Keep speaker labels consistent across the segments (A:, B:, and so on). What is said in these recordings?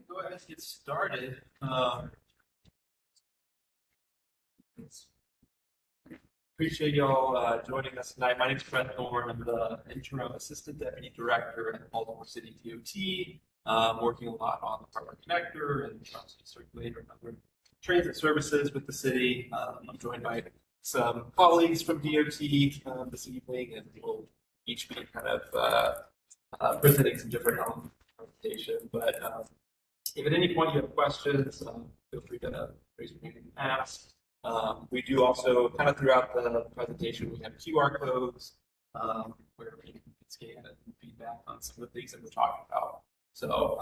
A: Go ahead and get started. Appreciate y'all joining us tonight. My name is Brett Thorne. I'm the interim assistant deputy director at Baltimore City DOT. Working a lot on the Harbor Connector and Circulator and other transit services with the city. I'm joined by some colleagues from DOT this evening, and we'll each be kind of presenting some different elements of the presentation. But if at any point you have questions, feel free to raise your hand and ask. We do also, kind of throughout the presentation, we have QR codes where you can scan and feedback on some of the things that we're talking about. So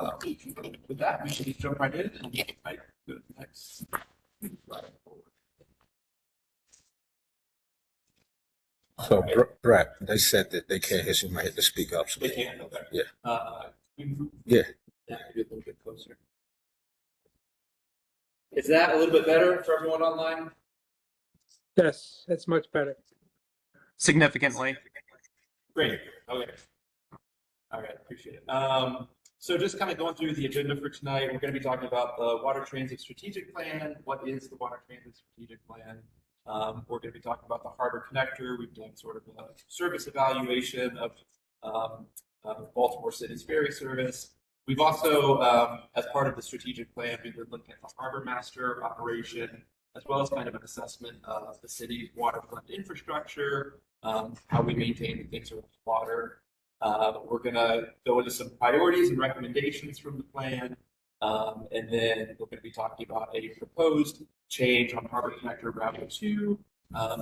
A: with that, we should jump right in and I go to the next slide forward.
B: So, Brett, they said that they can't hear, so you might have to speak up.
A: They can't, okay.
B: Yeah.
A: Yeah. Yeah, maybe a little bit closer. Is that a little bit better for everyone online?
C: Yes, that's much better.
D: Significantly.
A: Great. Okay. All right. Appreciate it. So just kind of going through the agenda for tonight, we're going to be talking about the Water Transit Strategic Plan. What is the Water Transit Strategic Plan? We're going to be talking about the Harbor Connector. We've done sort of a service evaluation of Baltimore City's ferry service. We've also, as part of the strategic plan, we've been looking at the Harbor Master operation, as well as kind of an assessment of the city's waterfront infrastructure, how we maintain things around water. We're going to go into some priorities and recommendations from the plan, and then we're going to be talking about a proposed change on Harbor Connector Route 2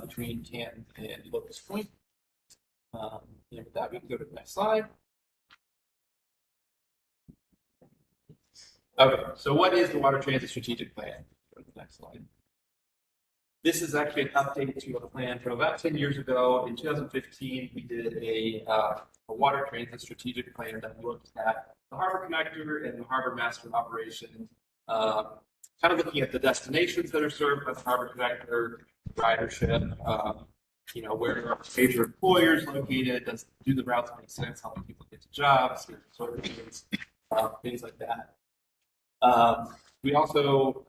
A: between Canton and Locust Point. And with that, we can go to the next slide. Okay, so what is the Water Transit Strategic Plan? Go to the next slide. This is actually an update to a plan from about 10 years ago. In 2015, we did a water transit strategic plan that looked at the Harbor Connector and the Harbor Master operation, kind of looking at the destinations that are served by the Harbor Connector, ridership, where are major employers located, do the routes make sense, how many people get to jobs, sort of things like that. We also,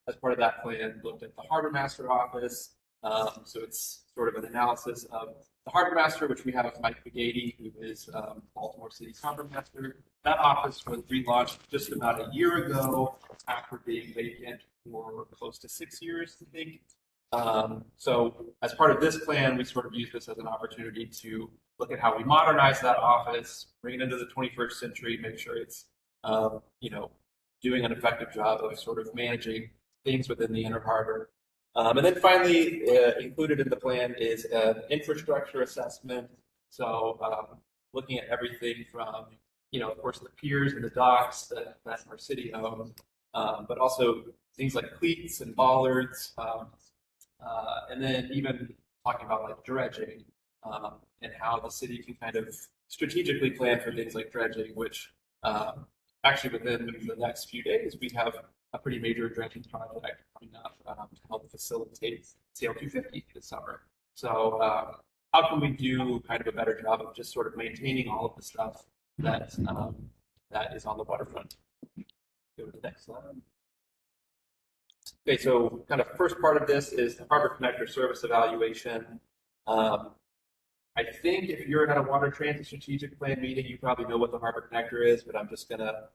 A: as part of that plan, looked at the Harbor Master office. So it's sort of an analysis of the Harbor Master, which we have Mike Pagady, who is Baltimore City's Harbor Master. That office was relaunched just about a year ago after being vacant for close to 6 years, I think. So as part of this plan, we sort of use this as an opportunity to look at how we modernize that office, bring it into the 21st century, make sure it's, doing an effective job of sort of managing things within the Inner Harbor. And then finally, included in the plan is an infrastructure assessment. So looking at everything from, of course, the piers and the docks that our city owns, but also things like cleats and bollards, and then even talking about like dredging and how the city can kind of strategically plan for things like dredging, which actually, within the next few days, we have a pretty major dredging project coming up to help facilitate Sail 250 this summer. So how can we do kind of a better job of just sort of maintaining all of the stuff that is on the waterfront? Go to the next slide. Okay, so kind of first part of this is the Harbor Connector service evaluation. I think if you're at a water transit strategic plan meeting, you probably know what the Harbor Connector is, but I'm just gonna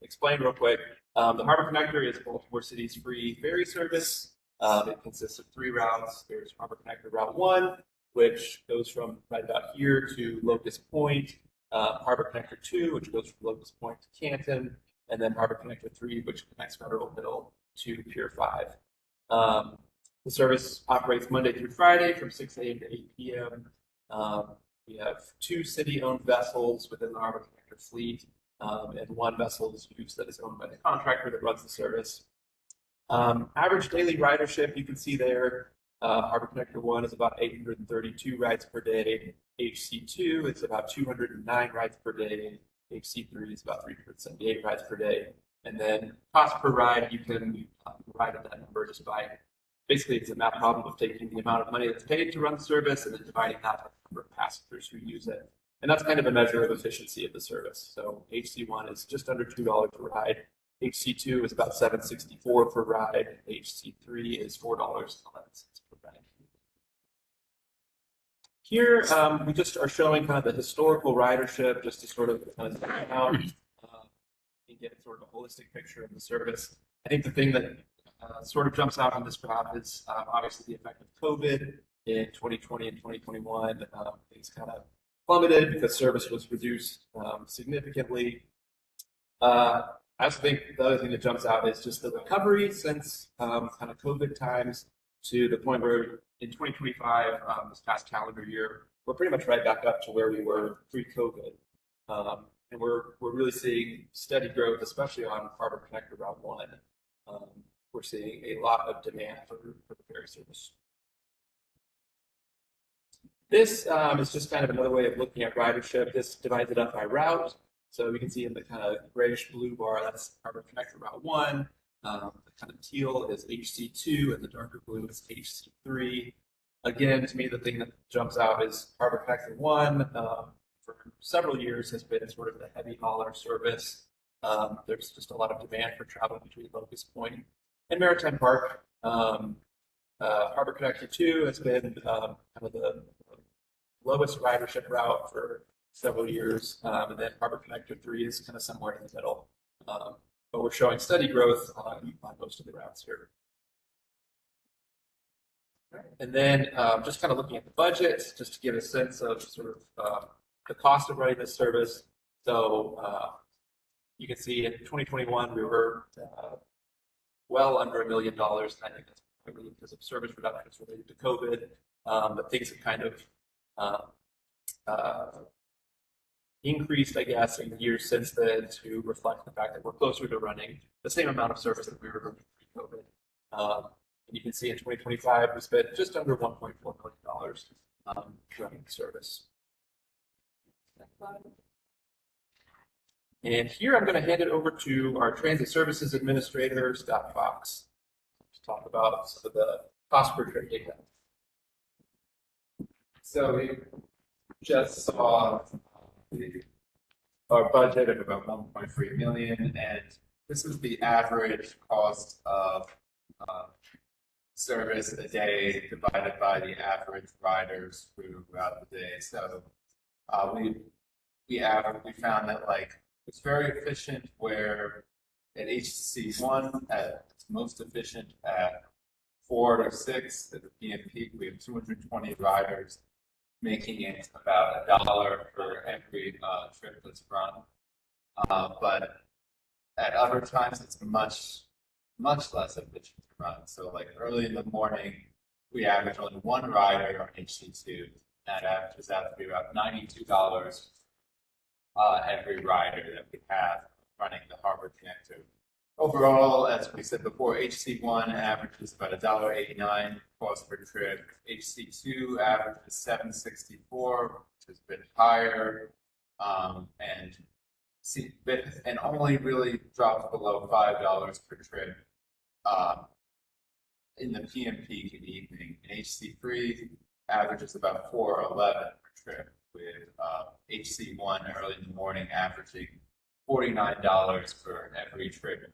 A: explain real quick. The Harbor Connector is Baltimore City's free ferry service. It consists of 3 routes. There's Harbor Connector Route 1, which goes from right about here to Locust Point. Harbor Connector 2, which goes from Locust Point to Canton, and then Harbor Connector 3, which connects Federal Hill to Pier 5. The service operates Monday through Friday from 6 a.m. to 8 p.m. We have 2 city-owned vessels within the Harbor Connector fleet, and 1 vessel is used that is owned by the contractor that runs the service. Average daily ridership, you can see there, Harbor Connector 1 is about 832 rides per day. HC2 is about 209 rides per day. HC3 is about 378 rides per day. And then cost per ride, you can arrive at that number just by basically it's a math problem of taking the amount of money that's paid to run the service and then dividing that by the number of passengers who use it. And that's kind of a measure of efficiency of the service. So HC1 is just under $2 per ride. HC2 is about $7.64 per ride. HC3 is $4.11 per ride. Here, we just are showing kind of the historical ridership, just to sort of kind of zoom out and get sort of a holistic picture of the service. I think the thing that sort of jumps out on this graph is obviously the effect of COVID in 2020 and 2021. Things kind of plummeted because service was reduced significantly. I also think the other thing that jumps out is just the recovery since kind of COVID times to the point where in 2025, this past calendar year, we're pretty much right back up to where we were pre-COVID. And we're really seeing steady growth, especially on Harbor Connector Route 1. We're seeing a lot of demand for the ferry service. This is just kind of another way of looking at ridership. This divides it up by route. So we can see in the kind of grayish blue bar, that's Harbor Connector Route 1. The kind of teal is HC2 and the darker blue is HC3. Again, to me, the thing that jumps out is Harbor Connector 1 for several years has been sort of the heavy hauler service. There's just a lot of demand for travel between Locust Point and Maritime Park. Harbor Connector 2 has been kind of the lowest ridership route for several years, and then Harbor Connector 3 is kind of somewhere in the middle. But we're showing steady growth on most of the routes here. And then just kind of looking at the budget, just to give a sense of sort of the cost of running this service. So you can see in 2021, we were well under $1 million. And I think that's probably because of service reductions related to COVID. But things have kind of increased, I guess, in years since then to reflect the fact that we're closer to running the same amount of service that we were running pre-COVID. And you can see in 2025, we spent just under $1.4 million running the service. And here I'm going to hand it over to our Transit Services Administrator, Scott Fox, to talk about some of the cost per trip data.
E: So we just saw our budget of about 1.3 million, and this is the average cost of service a day divided by the average riders throughout the day. So we found that it's very efficient where at HC1 it's most efficient at 4 to 6 at the PM peak. We have 220 riders, making it about $1 for every trip that's run. But at other times, it's much less efficient to run. So early in the morning, we average only one rider on HC2. That averages out to be about $92 every rider that we have running the Harbor Connector. Overall, as we said before, HC1 averages about $1.89 cost per trip. HC2 averages $7.64, which has been higher, and only really drops below $5 per trip in the PM peak in the evening. And HC3 averages about $4.11 per trip, with HC1 early in the morning averaging $49 for every trip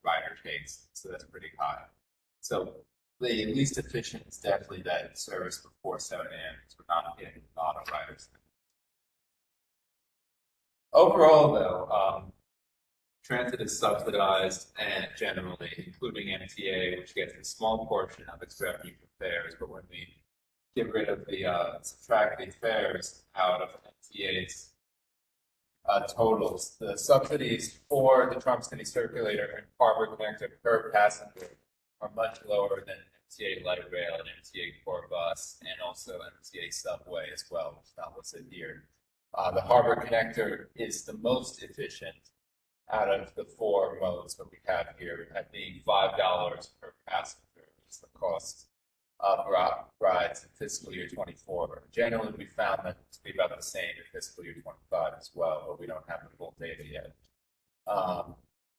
E: rider takes, so that's pretty high. So the least efficient is definitely that service before 7 a.m. because we're not getting a lot of riders. Overall, though, transit is subsidized and generally, including MTA, which gets a small portion of its revenue from fares. But when we get rid of subtract the fares out of MTA's totals, the subsidies for the Trump City Circulator and Harbor Connector per passenger are much lower than MTA Light Rail and MTA Core Bus, and also MTA Subway as well, which is not listed here. The Harbor Connector is the most efficient out of the 4 modes that we have here, at being $5 per passenger is the cost of rides in fiscal year 24. Generally, we found that to be about the same in fiscal year 25 as well, but we don't have the full data yet.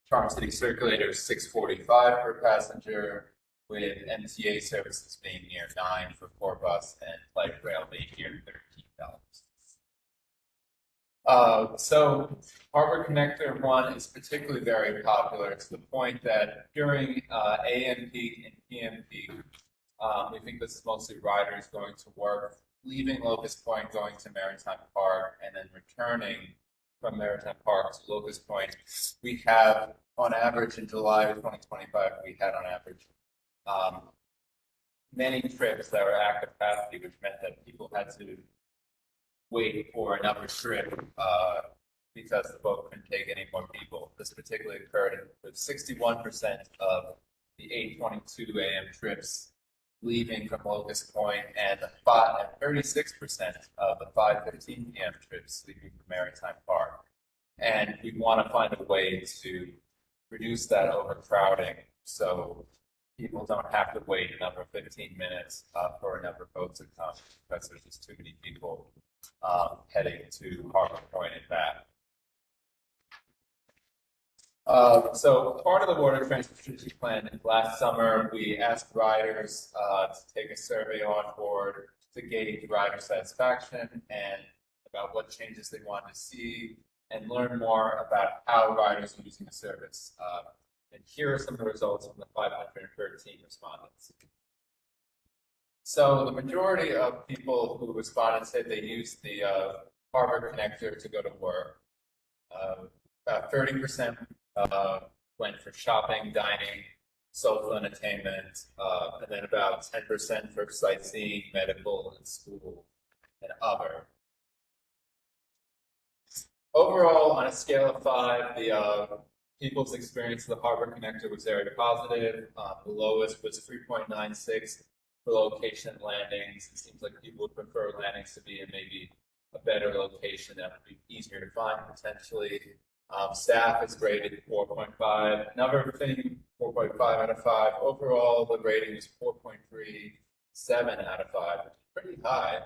E: Charm City Circulator is $6.45 per passenger, with MTA services being near $9 for Core Bus and Light Rail being near $13. So Harbor Connector 1 is particularly very popular to the point that during AM peak and PM peak, we think this is mostly riders going to work, leaving Locust Point, going to Maritime Park, and then returning from Maritime Park to Locust Point. We have, on average, in July of 2025, we had on average many trips that were at capacity, which meant that people had to wait for another trip because the boat couldn't take any more people. This particularly occurred with 61% of the 8:22 a.m. trips leaving from Locust Point and 36% of the 5:15 p.m. trips leaving from Maritime Park. And we want to find a way to reduce that overcrowding so people don't have to wait another 15 minutes for another boat to come because there's just too many people heading to Harbor Point and back. So part of the water transportation plan, last summer, we asked riders to take a survey on board to gauge rider satisfaction and about what changes they wanted to see and learn more about how riders are using the service. And here are some of the results from the 513 respondents. So the majority of people who responded said they used the Harbor Connector to go to work. About 30% went for shopping, dining, social entertainment, and then about 10% for sightseeing, medical, and school, and other. Overall, on a scale of 5, the people's experience of the Harbor Connector was very positive. The lowest was 3.96 for location landings. It seems like people would prefer landings to be in maybe a better location that would be easier to find potentially. Staff is graded 4.5. Another thing, 4.5 out of 5. Overall, the rating is 4.37 out of 5, which is pretty high.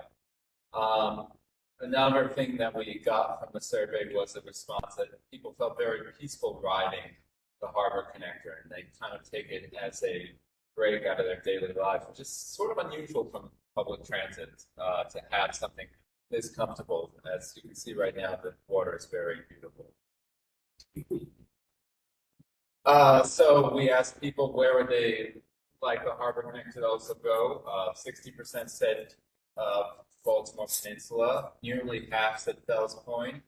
E: Another thing that we got from the survey was a response that people felt very peaceful riding the Harbor Connector, and they kind of take it as a break out of their daily life, which is sort of unusual from public transit to have something this comfortable. As you can see right now, the water is very beautiful. So we asked people where would they like the Harbor Connector to also go. 60% said Baltimore Peninsula, nearly half said Fells Point,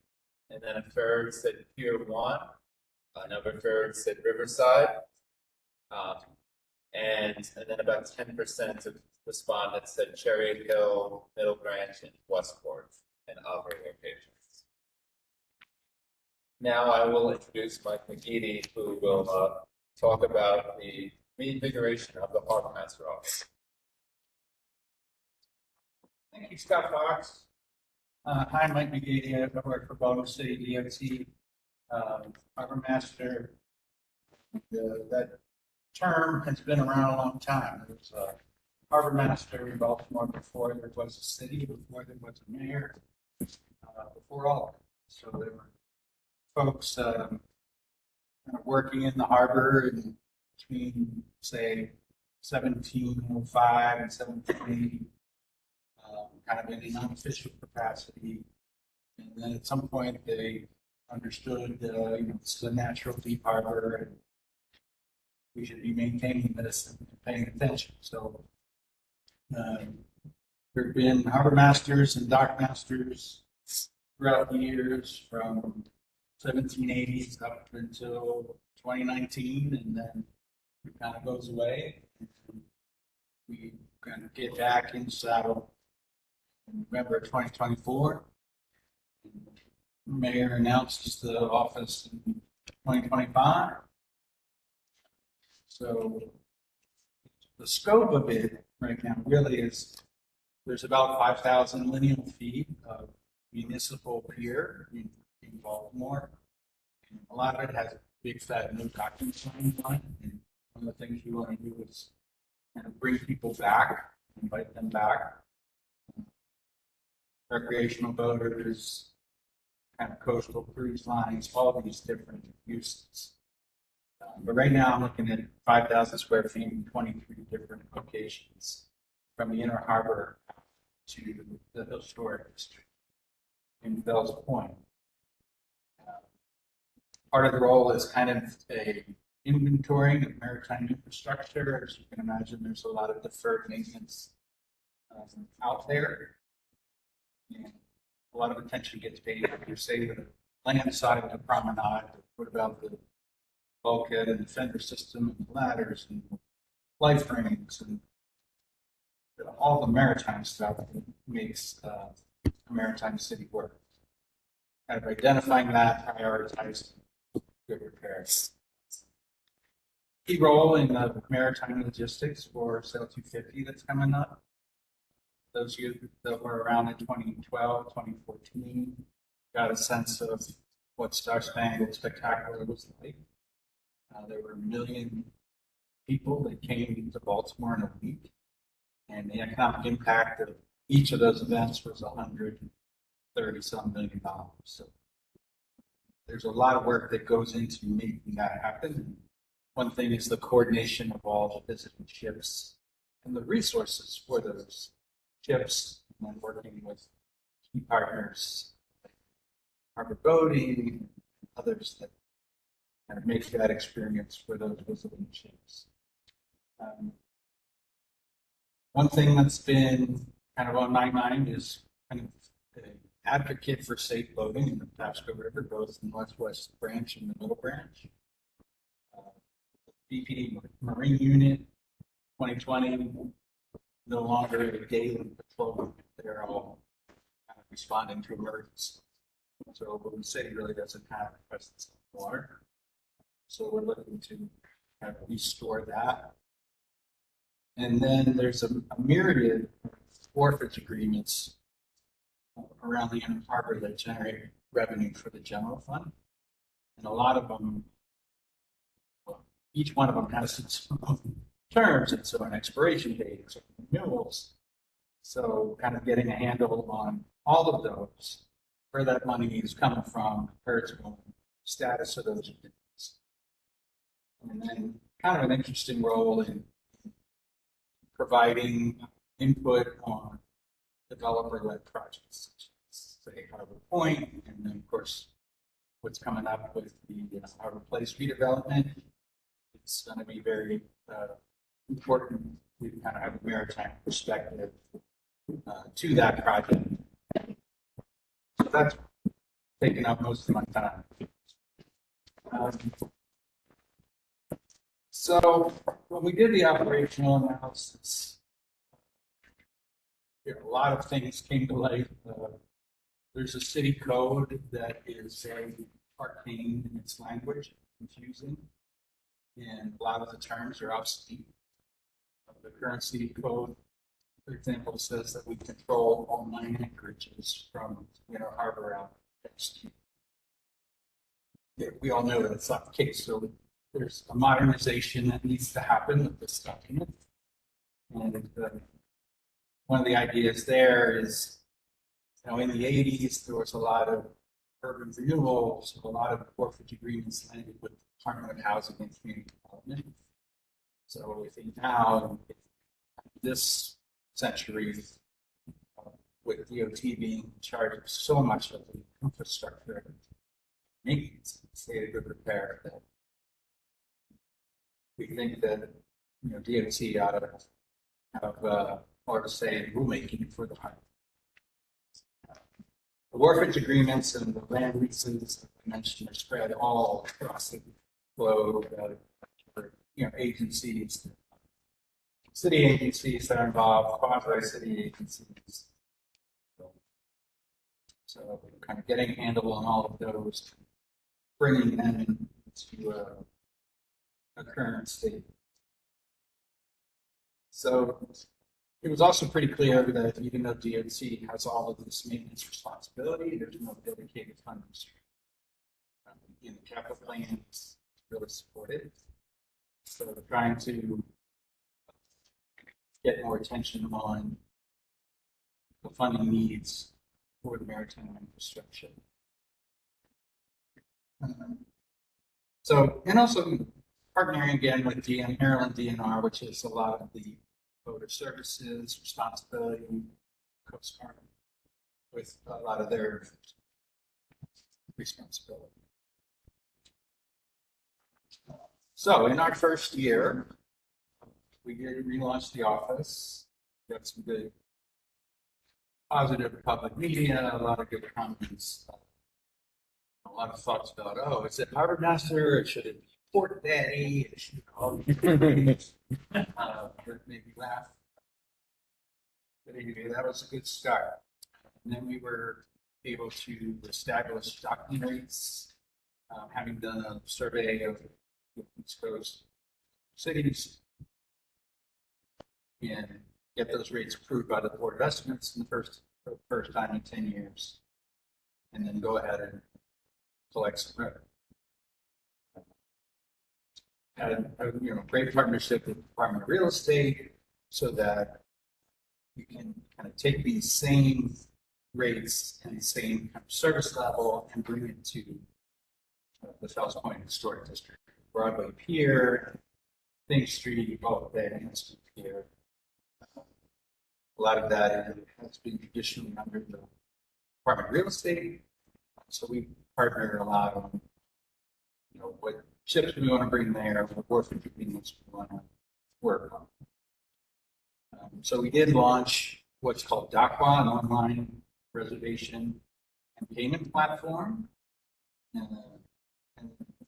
E: and then a third said Pier 1, another third said Riverside, and then about 10% of respondents said Cherry Hill, Middle Branch, and Westport, and other locations. Now I will introduce Mike McGeady, who will talk about the reinvigoration of the Harbor Master Office.
F: Thank you, Scott Fox. Hi, I'm Mike McGeady. I work for Baltimore City DOT. Harbor Master, that term has been around a long time. There was a Harbor Master in Baltimore before there was a city, before there was a mayor, before all of it. So there were folks kind of working in the harbor in between, say, 1705 and 1780. Kind of in an unofficial capacity, and then at some point they understood, this is a natural deep harbor, and we should be maintaining this and paying attention. So there have been harbor masters and dock masters throughout the years, from 1780s up until 2019, and then it kind of goes away. And we kind of get back in saddle in November 2024. Mayor announced the office in 2025. So the scope of it right now really is there's about 5,000 lineal feet of municipal pier in Baltimore. And a lot of it has big fat no docking signs on it. And one of the things we want to do is kind of bring people back, invite them back. Recreational boaters, kind of coastal cruise lines, all these different uses. But right now I'm looking at 5,000 square feet in 23 different locations, from the inner harbor to the historic district in Fells Point. Part of the role is kind of a inventorying of maritime infrastructure. As you can imagine, there's a lot of deferred maintenance out there. And a lot of attention gets paid, you say, the land side of the promenade. What about the bulkhead and the fender system and the ladders and life rings and all the maritime stuff that makes a maritime city work? Kind of identifying that, prioritizing good repairs. Key role in the maritime logistics for Sail 250 that's coming up. Those of you that were around in 2012, 2014, got a sense of what Star Spangled Spectacular was like. There were 1 million people that came to Baltimore in a week, and the economic impact of each of those events was $130-some million. So there's a lot of work that goes into making that happen. One thing is the coordination of all the visiting ships and the resources for those ships, and then working with key partners like harbor boating, and others that kind of make that experience for those visiting ships. One thing that's been kind of on my mind is kind of an advocate for safe boating in the Pasco River, both the Northwest Branch and the Middle Branch. BPD Marine Unit 2020, no longer a daily patrol. They're all kind of responding to emergencies. So the city really doesn't have a presence in the water. So we're looking to kind of restore that. And then there's a myriad of wharfage agreements around the inner harbor that generate revenue for the general fund. And a lot of them, well, each one of them has its own terms, and so an expiration date, so renewals. So kind of getting a handle on all of those, where that money is coming from, where it's going, status of those agreements. And then kind of an interesting role in providing input on developer-led projects, such as, say, Harbor Point, and then, of course, what's coming up with the Harbor Place redevelopment. It's going to be very important to kind of have a maritime perspective to that project. So that's taking up most of my time. So when we did the operational analysis, a lot of things came to light. There's a city code that is very arcane in its language, confusing, and a lot of the terms are obsolete. The current city code, for example, says that we control all 9 anchorages from harbor out. We all know that it's not the case. So there's a modernization that needs to happen with this document. And one of the ideas there is, in the 80s, there was a lot of urban renewals, a lot of wharfage agreements landed with the Department of Housing and Community Development. So I think now, this century, with DOT being in charge of so much of the infrastructure and maintenance, state of good repair, that we think that DOT ought to have more to say in rulemaking for the harbor. The wharfage agreements and the land leases, as I mentioned, are spread all across the globe. Agencies, city agencies that are involved, quasi-city agencies. So kind of getting a handle on all of those, bringing them into a current state. So it was also pretty clear that even though DOT has all of this maintenance responsibility, there's no dedicated funding in the capital plans to really support it. So we're trying to get more attention on the funding needs for the maritime infrastructure. And also partnering again with Maryland DNR, which is a lot of the voter services responsibility, Coast Guard, with a lot of their responsibility. So in our first year, we did relaunch the office, got some good positive public media, a lot of good comments. A lot of thoughts about, oh, is it Harbor Master, or should it be Port Daddy? It should all be that made me laugh. But anyway, that was a good start. And then we were able to establish docking rates, having done a survey of the East Coast cities, and get those rates approved by the Board of Estimates in the first time in 10 years, and then go ahead and collect some revenue. Had a great partnership with the Department of Real Estate so that you can kind of take these same rates and same kind of service level and bring it to the Fells Point Historic District, Broadway Pier, Thames Street, all of that, and Pier. A lot of that has been traditionally under the Department of Real Estate, so we partner a lot on, what ships we want to bring there, what wharfage agreements we want to work on. So we did launch what's called DACWA, an online reservation and payment platform. And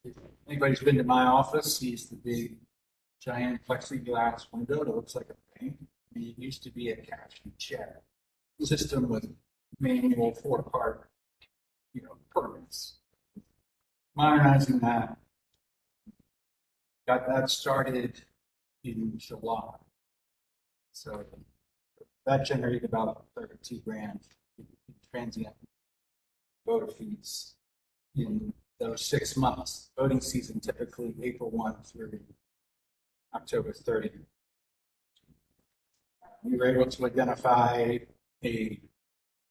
F: if anybody's been to my office, sees the big giant plexiglass window that looks like a bank. It used to be a cash and check system with manual 4-part, permits. Modernizing that, got that started in July. So that generated about 32 grand in transient voter fees in those 6 months. Voting season typically April 1 through October 30. We were able to identify a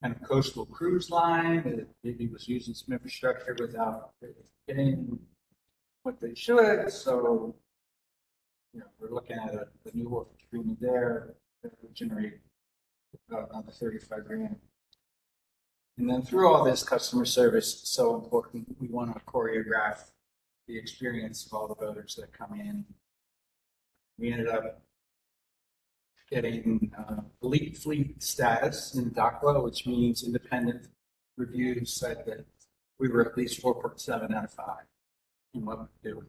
F: kind of coastal cruise line that maybe was using some infrastructure without getting what they should. So, we're looking at a new work agreement there that would generate about another 35 grand. And then through all this, customer service is so important. We want to choreograph the experience of all the voters that come in. We ended up getting elite fleet status in DACWA, which means independent reviews said that we were at least 4.7 out of 5 in what we do.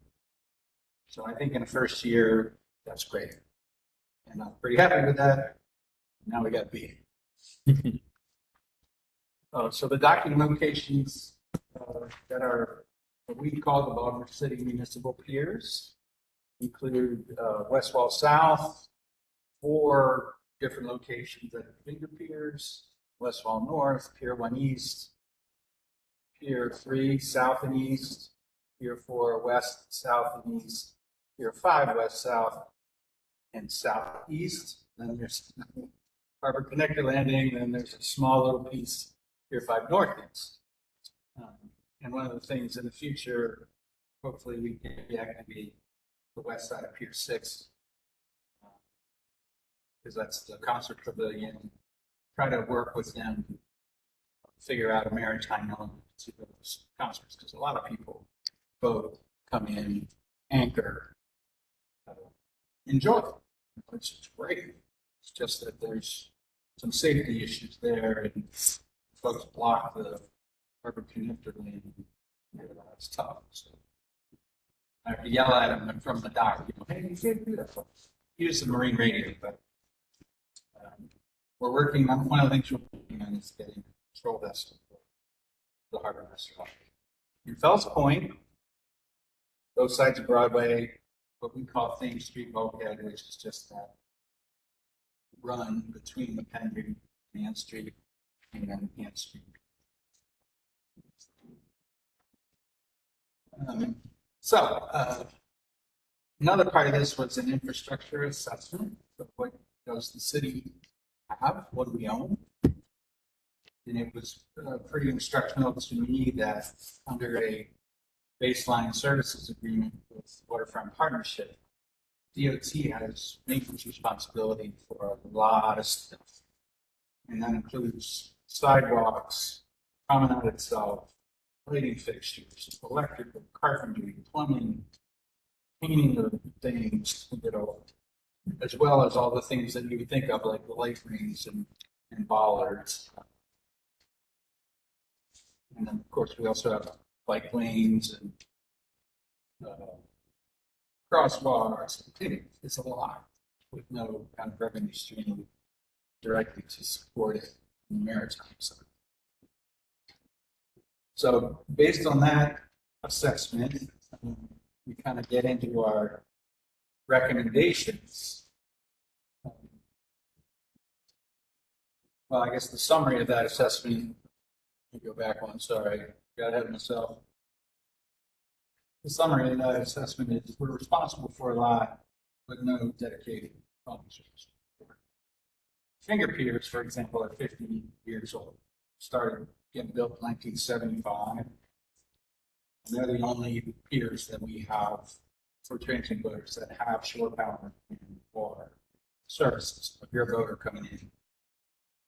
F: So I think in the first year, that's great. And I'm pretty happy with that. Now we got B. So the docking locations that are what we call the Baltimore City Municipal Piers include West Wall South, 4 different locations at the bigger piers, West Wall North, Pier 1 East, Pier 3 South and East, Pier 4 West, South and East, Pier 5 West, South, and Southeast. Then there's Harbor Connector Landing, then there's a small little piece, Pier 5 Northeast. And one of the things in the future, hopefully we can deactivate the west side of Pier 6, because that's the concert pavilion. Try to work with them, figure out a maritime element to those concerts, because a lot of people both come in, anchor, enjoy, which is great. It's just that there's some safety issues there, and folks block the Harbor Connector lane. It's tough. So I have to yell at them from the dock, hey, you can't do that. Use the marine radio, but we're working on one of the things we're working on is getting a control vessel for the Harbor Master. In Fells Point, both sides of Broadway, what we call Thames Street Bulkhead, which is just that run between the Pendry and Ann Street and then Ann Street. Another part of this was an infrastructure assessment of what does the city have, what do we own? And it was pretty instructional to me that under a baseline services agreement with Waterfront Partnership, DOT has maintenance responsibility for a lot of stuff. And that includes sidewalks, promenade itself, lighting fixtures, electrical, carpentry, plumbing, painting of things, you know, as well as all the things that you would think of, like the light rings and bollards. And then, of course, we also have bike lanes and crosswalks. It's a lot with no kind of revenue stream directly to support it in the maritime side. So based on that assessment, we kind of get into our recommendations. Well, I guess the summary of that assessment, let me go back one, sorry, got ahead of myself. The summary of that assessment is we're responsible for a lot, but no dedicated officers. Finger piers, for example, are 50 years old, started getting built in 1975. And they're the only piers that we have for transient boaters that have shore power and water services. If you're a boater coming in,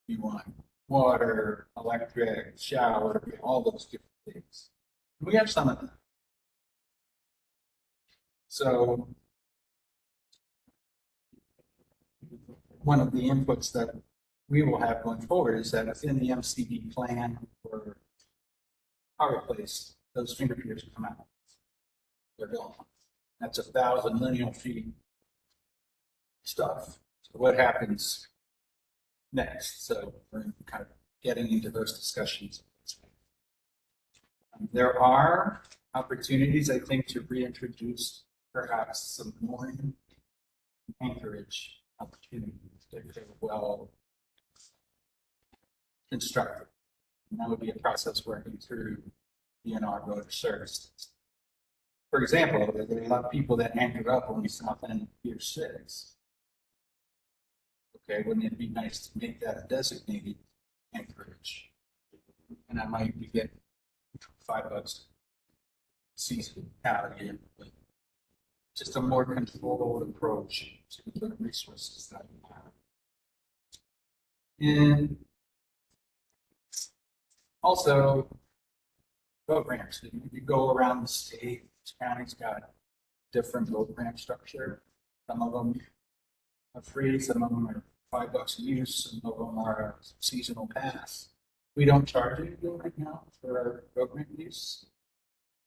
F: you want water, electric, shower, all those different things. We have some of them. So one of the inputs that we will have going forward is that within the MCD plan for power place, those finger piers come out. They're gone. That's 1,000 lineal feet stuff. So what happens next? So we're kind of getting into those discussions. There are opportunities, I think, to reintroduce perhaps some more anchorage opportunities that are well constructed. And that would be a process working through DNR voter services. For example, there are a lot of people that anchor up on the south end of Pier 6. Okay, wouldn't it be nice to make that a designated anchorage? And I might be getting $5 season out of it, but just a more controlled approach to the resources that we have. And also, boat ramps. If you go around the state, each county's got different boat ramp structure. Some of them are free, some of them are $5 a use, some of them are seasonal pass. We don't charge anything right now for our boat ramp use.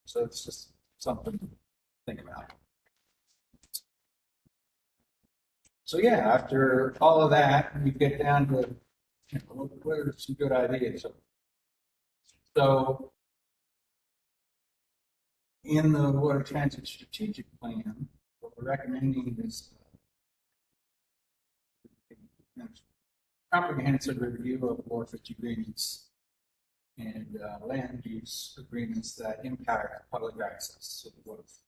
F: So it's just something to think about. So yeah, after all of that, we get down to, you know, what are some good ideas? So in the water transit strategic plan, what we're recommending is a comprehensive review of wharfage agreements and land use agreements that impact public access to the wharf.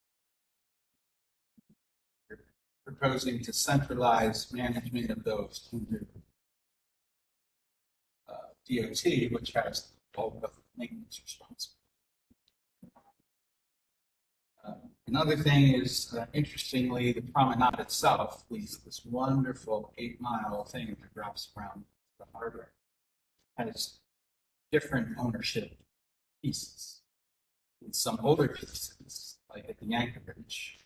F: We're proposing to centralize management of those under DOT, which has all the maintenance responsibility. Another thing is, interestingly, the promenade itself leads this wonderful 8-mile thing that wraps around the harbor. Has different ownership pieces. And some older pieces, like at the anchorage,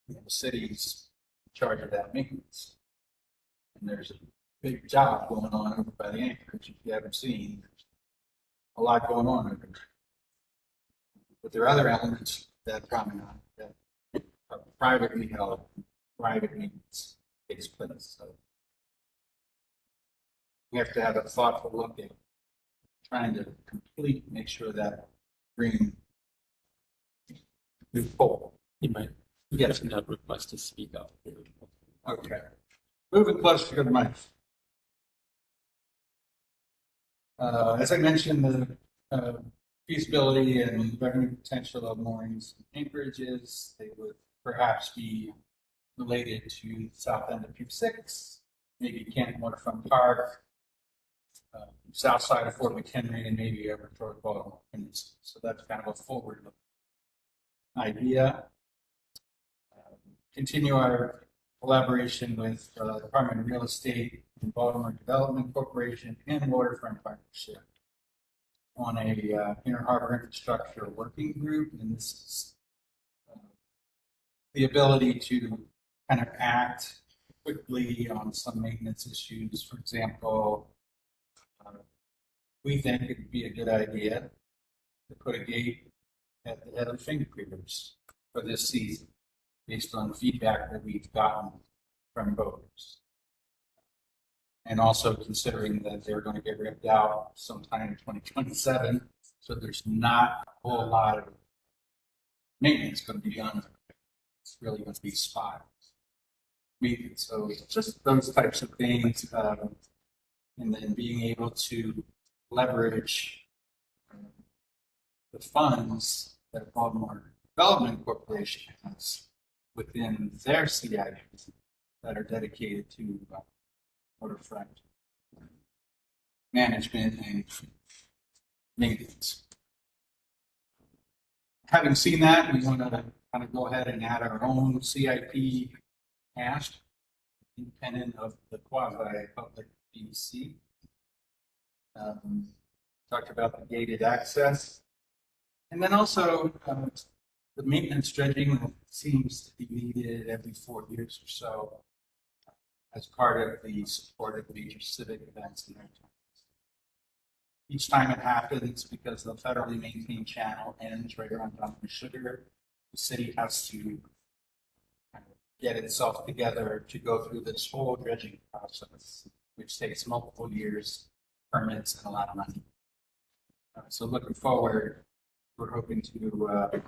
F: the city's in charge of that maintenance. And there's a big job going on over by the anchorage. If you haven't seen, there's a lot going on over there. But there are other elements that promenade that are privately held, private maintenance takes place. So we have to have a thoughtful look at trying to make sure that green is full.
G: You might
F: Yes.
G: not request to speak up.
F: Okay. Moving closer to the mic. As I mentioned, the feasibility and revenue potential of moorings and anchorages, they would perhaps be related to the south end of Pier 6, maybe Canton Waterfront Park, south side of Fort McHenry, and maybe over toward Baltimore Peninsula. So that's kind of a forward idea. Continue our collaboration with the Department of Real Estate and Baltimore Development Corporation and Waterfront Partnership on a inner harbor infrastructure working group, and this is the ability to kind of act quickly on some maintenance issues. For example, we think it would be a good idea to put a gate at the head of finger cleavers for this season, based on feedback that we've gotten from boaters. And also considering that they're going to get ripped out sometime in 2027, so there's not a whole lot of maintenance going to be done. It's really going to be spot maintenance. So just those types of things, and then being able to leverage the funds that Baltimore Development Corporation has within their CIPs that are dedicated to waterfront management and maintenance. Having seen that, we want to kind of go ahead and add our own CIP cash, independent of the quasi-public PEC. Talked about the gated access. And then also the maintenance dredging that seems to be needed every 4 years or so as part of the support of major civic events in our town. Each time it happens, because the federally maintained channel ends right around Dr. Sugar, the city has to kind of get itself together to go through this whole dredging process, which takes multiple years, permits, and a lot of money. So looking forward, we're hoping to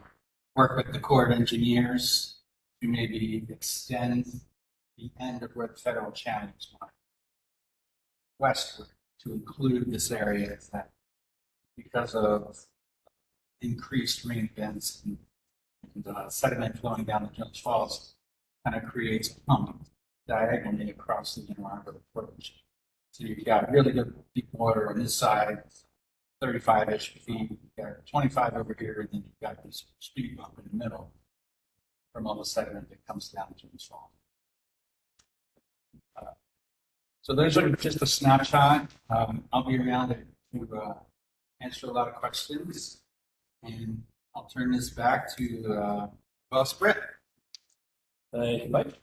F: work with the Corps of Engineers to maybe extend the end of where the federal channel is westward to include this area that, because of increased rain events and sediment flowing down the Jones Falls, kind of creates a hump diagonally across the Inner Harbor approach. So you've got really good deep water on this side, 35-ish feet, you've got 25 over here, and then you've got this speed bump in the middle from all the sediment that comes down the Jones Falls. So those are just a snapshot. I'll be around to answer a lot of questions, and I'll turn this back to Boss Brett.
A: Thank you, Mike.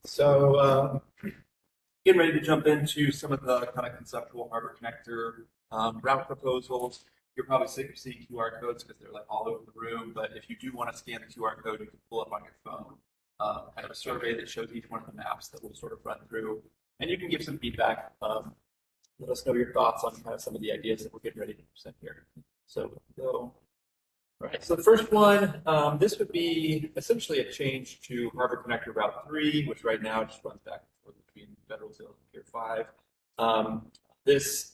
A: So, getting ready to jump into some of the kind of conceptual harbor connector route proposals. You're probably sick of seeing QR codes because they're like all over the room. But if you do want to scan the QR code, you can pull up on your phone kind of a survey that shows each one of the maps that we'll sort of run through, and you can give some feedback. Let us know your thoughts on kind of some of the ideas that we're getting ready to present here. So, all right. So the first one, this would be essentially a change to Harbor Connector Route 3, which right now just runs back and forth between Federal Hill and Pier 5.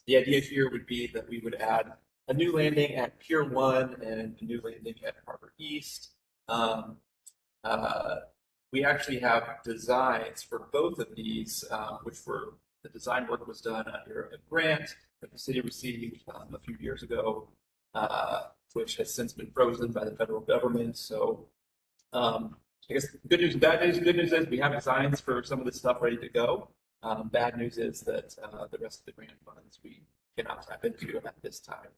A: The idea here would be that we would add a new landing at Pier 1 and a new landing at Harbor East. We actually have designs for both of these, the design work was done under a grant that the city received a few years ago, which has since been frozen by the federal government. So I guess good news and bad news. Good news is we have designs for some of this stuff ready to go. Bad news is that the rest of the grant funds we cannot tap into at this time.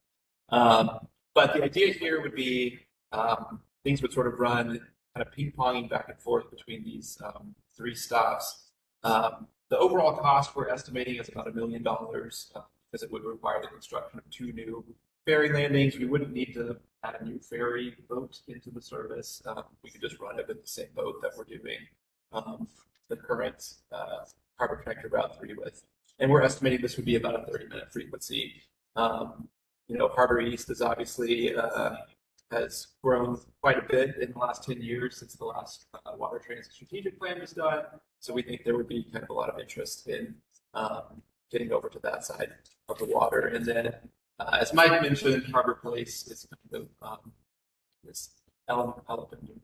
A: But the idea here would be things would sort of run kind of ping-ponging back and forth between these three stops. The overall cost we're estimating is about $1 million because it would require the construction of 2 new ferry landings. We wouldn't need to add a new ferry boat into the service. We could just run it with the same boat that we're doing the current Harbor Connector Route 3 with. And we're estimating this would be about a 30-minute frequency. Harbor East is obviously has grown quite a bit in the last 10 years since the last water transit strategic plan was done. So we think there would be kind of a lot of interest in getting over to that side of the water. And then, as Mike mentioned, Harbor Place is kind of this element.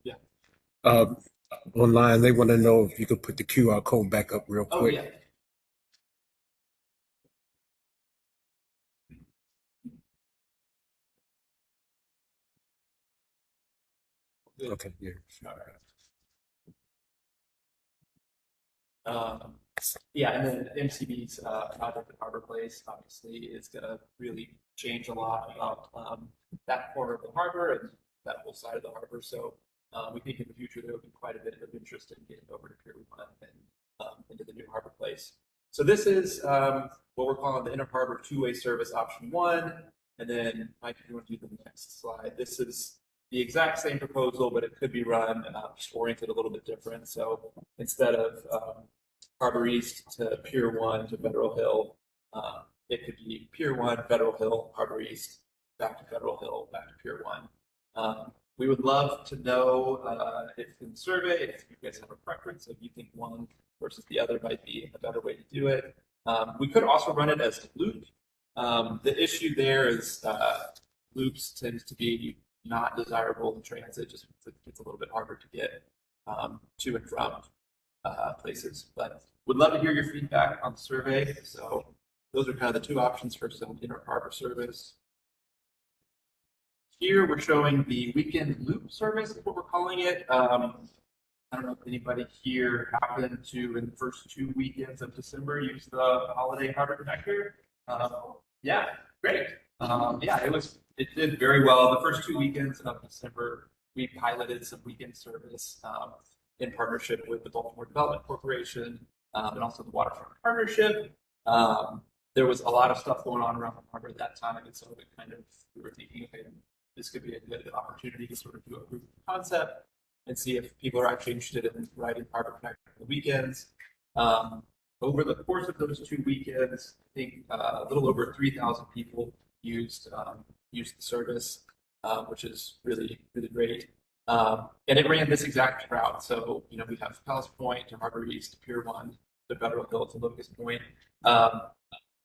A: Yeah.
B: Online, they want to know if you could put the QR code back up real quick.
A: Oh, yeah.
B: Okay, yeah.
A: Yeah, and then MCB's project at Harbor Place obviously is going to really change a lot about that corner of the harbor and that whole side of the harbor. So we think in the future there will be quite a bit of interest in getting over to Pier 1 and into the new Harbor Place. So this is what we're calling the Inner Harbor two-way service option 1. And then, Mike, if you want to do the next slide, this is the exact same proposal, but it could be run just oriented a little bit different. So instead of Harbor East to Pier 1 to Federal Hill, it could be Pier 1, Federal Hill, Harbor East, back to Federal Hill, back to Pier 1. We would love to know if in the survey, if you guys have a preference, if you think one versus the other might be a better way to do it. We could also run it as a loop. The issue there is loops tends to be not desirable in transit, just because it gets a little bit harder to get to and from places. But would love to hear your feedback on the survey. So those are kind of the two options for some inner harbor service. Here we're showing the weekend loop service, is what we're calling it. I don't know if anybody here happened to, in the first 2 weekends of December, use the holiday harbor connector. Yeah, great. Yeah, it did very well. The first 2 weekends of December, we piloted some weekend service in partnership with the Baltimore Development Corporation and also the Waterfront Partnership. There was a lot of stuff going on around the harbor at that time, and so we were thinking, okay, this could be a good opportunity to sort of do a proof of concept and see if people are actually interested in riding Harbor Connector on the weekends. Over the course of those 2 weekends, I think a little over 3,000 people used the service, which is really, really great. And it ran this exact route. So, we have Palace Point to Harbor East to Pier 1 to Federal Hill to Locust Point.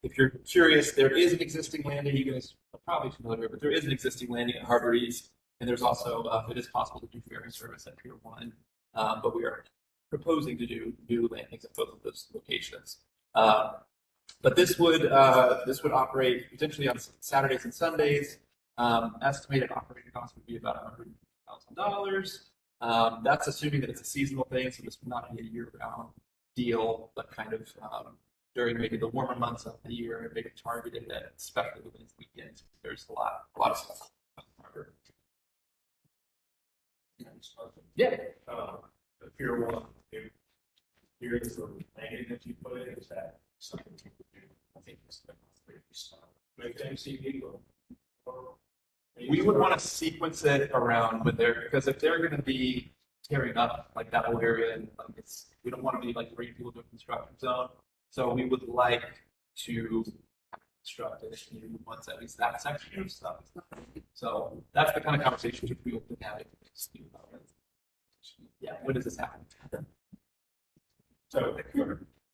A: If you're curious, there is an existing landing. You guys are probably familiar, but there is an existing landing at Harbor East. And there's also, it is possible to do ferry service at Pier 1. But we are proposing to do new landings at both of those locations. But this would operate potentially on Saturdays and Sundays. Estimated operating cost would be about $100,000. That's assuming that it's a seasonal thing, so this would not be a year-round deal, but kind of during maybe the warmer months of the year, and maybe targeted at especially within weekends. There's a lot of stuff. Yeah.
G: The Pier 1, here is the landing that you put in, is that something you would do? I think it's make MCB or
A: we would want to sequence it around with because if they're going to be tearing up like that whole area, and we don't want to be like bringing people to a construction zone. So we would like to construct it once at least that section of stuff. So that's the kind of conversations we will be having. Yeah, when does this happen?
G: so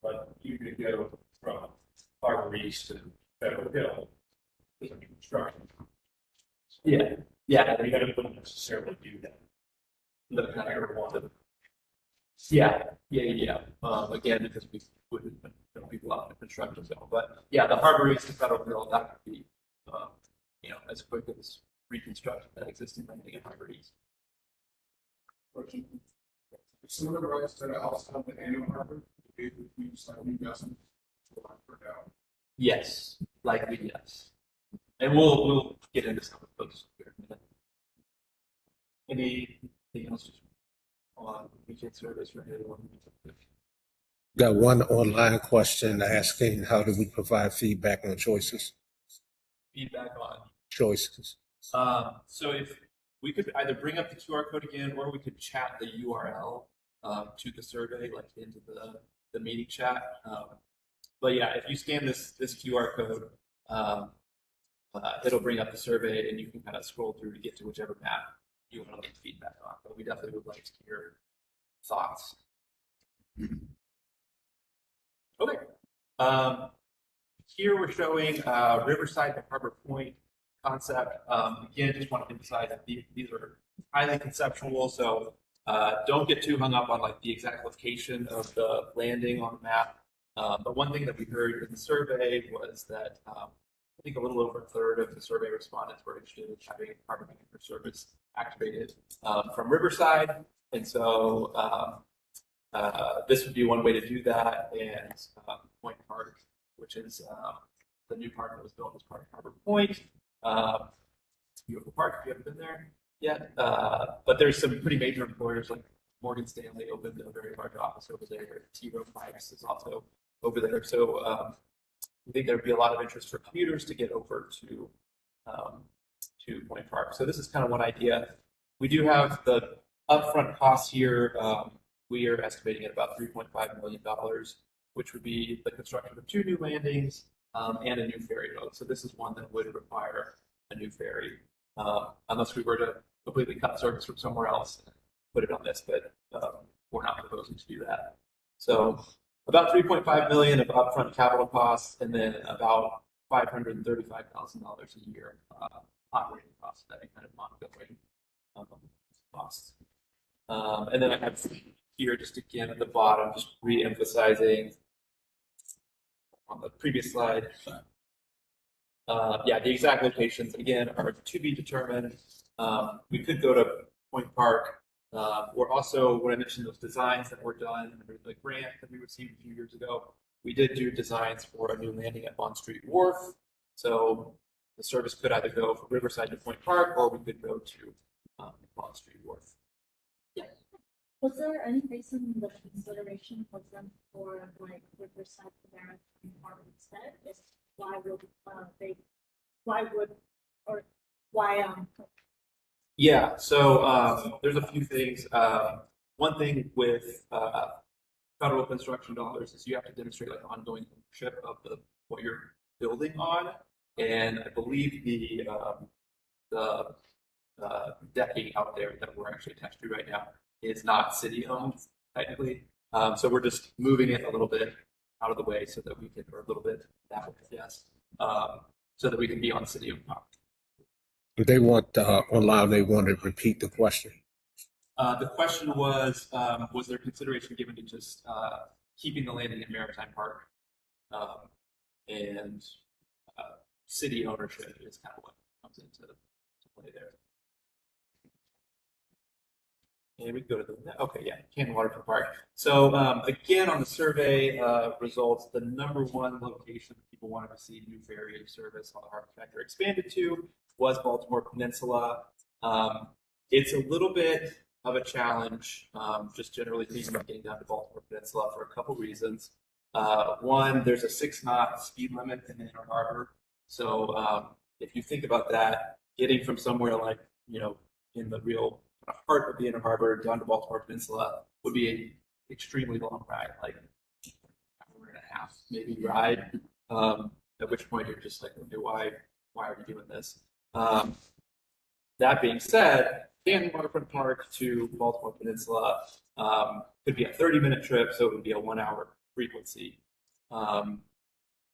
G: but you could go from Harbor East to Federal Hill with a construction.
A: Yeah.
G: We don't necessarily do that.
A: The kind of want. Yeah. Again, because we wouldn't put people out in the construction zone, but yeah, the Harbor East to Federal Hill, that could be, as quick as reconstructing that existing landing at Harbor East.
H: Some of the rights that are outside the annual harbor, we use like we got some.
A: Yes, likely yes, and we'll get into some of those here in a minute. Anything else on weekend service or anyone?
B: Got one online question asking how do we provide feedback on choices?
A: Feedback on.
B: Choices.
A: So if we could either bring up the QR code again, or we could chat the URL to the survey, like into the meeting chat. But yeah, if you scan this QR code, it'll bring up the survey, and you can kind of scroll through to get to whichever map you want to get feedback on. But we definitely would like to hear thoughts. Okay. Here we're showing Riverside to Harbor Point concept. Again, just want to emphasize that these are highly conceptual, so don't get too hung up on like the exact location of the landing on the map. But one thing that we heard in the survey was that I think a little over a third of the survey respondents were interested in having Harbor Connector service activated from Riverside, and so This would be one way to do that, and Point Park, which is the new park that was built as part of Harbor Point. It's a beautiful park if you haven't been there yet. But there's some pretty major employers like Morgan Stanley opened a very large office over there. T Rowe Price is also over there. So I think there'd be a lot of interest for commuters to get over to Point Park. So this is kind of one idea. We do have the upfront costs here. We are estimating at about $3.5 million, which would be the construction of 2 new landings and a new ferry boat. So this is one that would require a new ferry, unless we were to completely cut service from somewhere else and put it on this, but we're not proposing to do that. So about $3.5 million of upfront capital costs, and then about $535,000 a year operating costs, that kind of ongoing costs. And then I have here just again at the bottom, just re-emphasizing on the previous slide. Yeah, the exact locations again are to be determined. We could go to Point Park. We're also, when I mentioned those designs that were done under the grant that we received a few years ago, we did do designs for a new landing at Bond Street Wharf. So the service could either go from Riverside to Point Park, or we could go to Bond Street Wharf.
I: Was there any reason the consideration was done for like Riverside to Maritime Park instead? Is why would
A: Yeah, so there's a few things. One thing with federal construction dollars is you have to demonstrate like ongoing ownership of what you're building on, and I believe the decking out there that we're actually attached to right now is not city owned technically. So we're just moving it a little bit out of the way so that we can, or a little bit that way, yes, so that we can be on city owned property.
B: They want online. They want to repeat the question.
A: The question was there consideration given to just keeping the landing in Maritime Park, and city ownership is kind of what comes into play there. And we can go to okay, yeah, Canton Waterfront Park. So again, on the survey results, the #1 location that people wanted to see new ferry service on the harbor connector expanded to was Baltimore Peninsula. It's a little bit of a challenge, just generally thinking about getting down to Baltimore Peninsula for a couple reasons. One, there's a 6-knot speed limit in Inner Harbor. So if you think about that, getting from somewhere like, in the real heart of the Inner Harbor down to Baltimore Peninsula would be an extremely long ride, like an hour and a half maybe ride. At which point you're just like, okay, why are we doing this? That being said, Canton Waterfront Park to Baltimore Peninsula could be a 30-minute trip, so it would be a 1-hour frequency.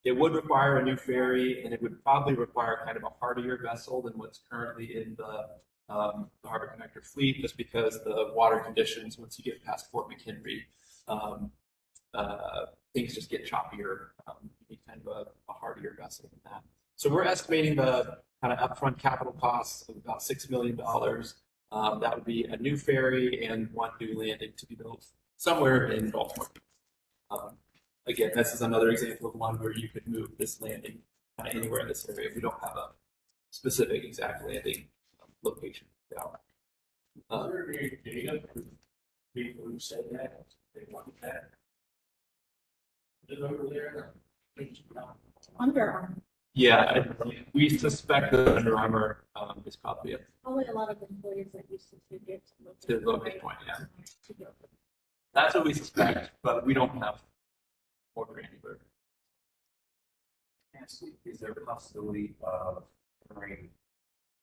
A: It would require a new ferry, and it would probably require kind of a hardier vessel than what's currently in the Harbor Connector fleet, just because the water conditions, once you get past Fort McHenry, things just get choppier. You need kind of a hardier vessel than that. So we're estimating the kind of upfront capital costs of about $6 million. That would be a new ferry and 1 new landing to be built somewhere in Baltimore. Again, this is another example of one where you could move this landing anywhere in this area if we don't have a specific exact landing location.
G: Are there any data for people who said that they wanted that? Live over there?
I: Under Armour?
A: Yeah, we suspect that Under Armour is probably
I: Probably a lot of employees that used to get
A: to Locust Point. Yeah, that's what we suspect, but we don't have more granular.
J: Is there a possibility of bringing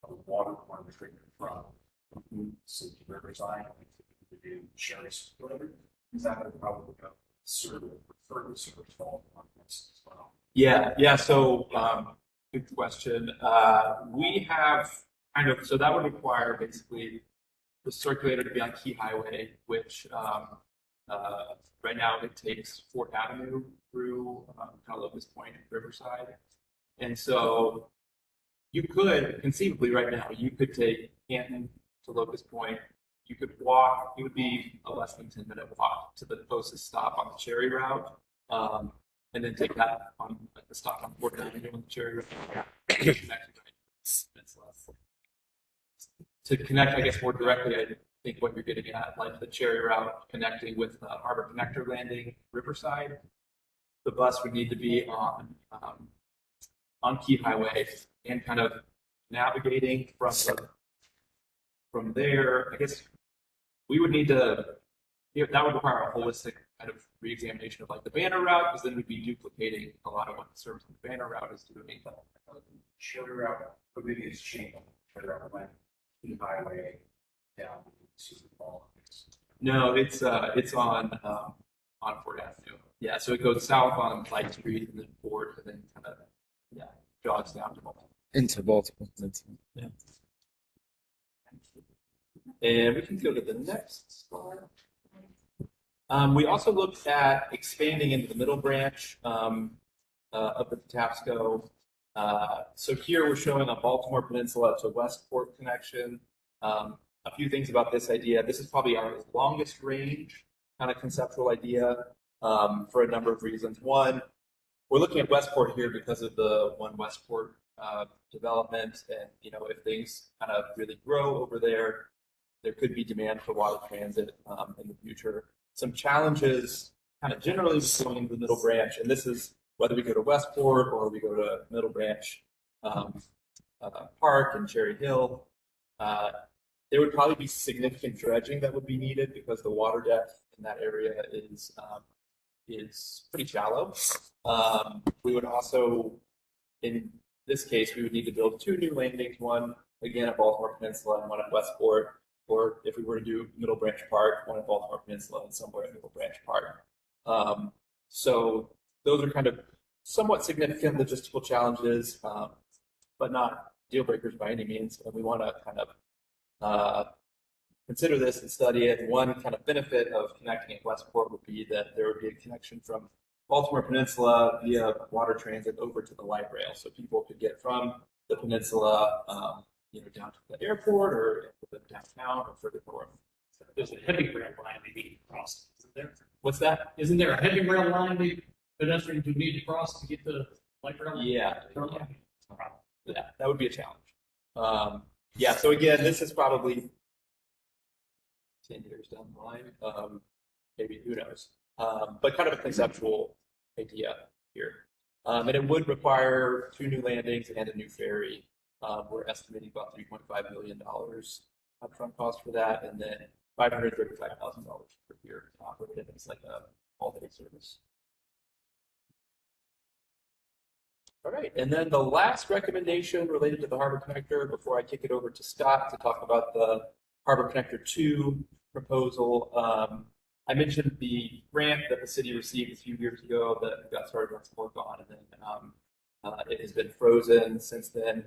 J: a waterborne treatment from City Riverside to do Sherry's, whatever? Is that would probably go further service all on this as well?
A: Yeah. So good question. We have so that would require basically the circulator to be on Key Highway, which right now it takes 4th Avenue through kind of Locust Point and Riverside. And so you could conceivably right now, you could take Canton to Locust Point you could walk, it would be a less than 10-minute walk to the closest stop on the Cherry route. And then take that on like, the stop on 4th Avenue on the Cherry route. To connect, I guess, more directly, I think what you're getting at, like the Cherry route connecting with Harbor Connector Landing, Riverside, the bus would need to be on Key Highway and kind of navigating from there. I guess we would need to, that would require a holistic kind of re-examination of like the banner route, because then we'd be duplicating a lot of what the service on the banner route is doing.
J: Cherry route, but maybe it's changed. Cherry route went Key Highway down to the ball.
A: No, it's on 4th Avenue. Yeah, so it goes south on Light Street and then forward and then kind of jogs down to Baltimore.
D: Into Baltimore.
A: Yeah. And we can go to the next slide. We also looked at expanding into the middle branch of the Patapsco. So here we're showing a Baltimore Peninsula to Westport connection. A few things about this idea. This is probably our longest range kind of conceptual idea for a number of reasons. One, we're looking at Westport here because of the One Westport development, and if things kind of really grow over there, there could be demand for water transit in the future. Some challenges kind of generally going into the middle branch, and this is whether we go to Westport or we go to Middle Branch Park and Cherry Hill. There would probably be significant dredging that would be needed because the water depth in that area is pretty shallow. We would also, in this case, we would need to build 2 new landings, one again at Baltimore Peninsula and one at Westport, or if we were to do Middle Branch Park, one at Baltimore Peninsula and somewhere at Middle Branch Park. So those are kind of somewhat significant logistical challenges, but not deal breakers by any means. And we want to kind of consider this and study it. One kind of benefit of connecting at Westport would be that there would be a connection from Baltimore Peninsula via water transit over to the light rail, so people could get from the peninsula, down to the airport or downtown or further north.
G: So there's a heavy rail line they need to cross. Isn't there?
A: What's that?
G: Isn't there a heavy rail line the pedestrians would need to cross to get the light rail?
A: Yeah, that would be a challenge. So again, this is probably 10 years down the line, maybe, who knows, but kind of a conceptual idea here. And it would require 2 new landings and a new ferry. We're estimating about $3.5 million upfront cost for that, and then $535,000 per year to operate it. It's like a all-day service. All right, and then the last recommendation related to the Harbor Connector before I kick it over to Scott to talk about the Harbor Connector 2 proposal. I mentioned the grant that the city received a few years ago that got started on some work on, and then it has been frozen since then.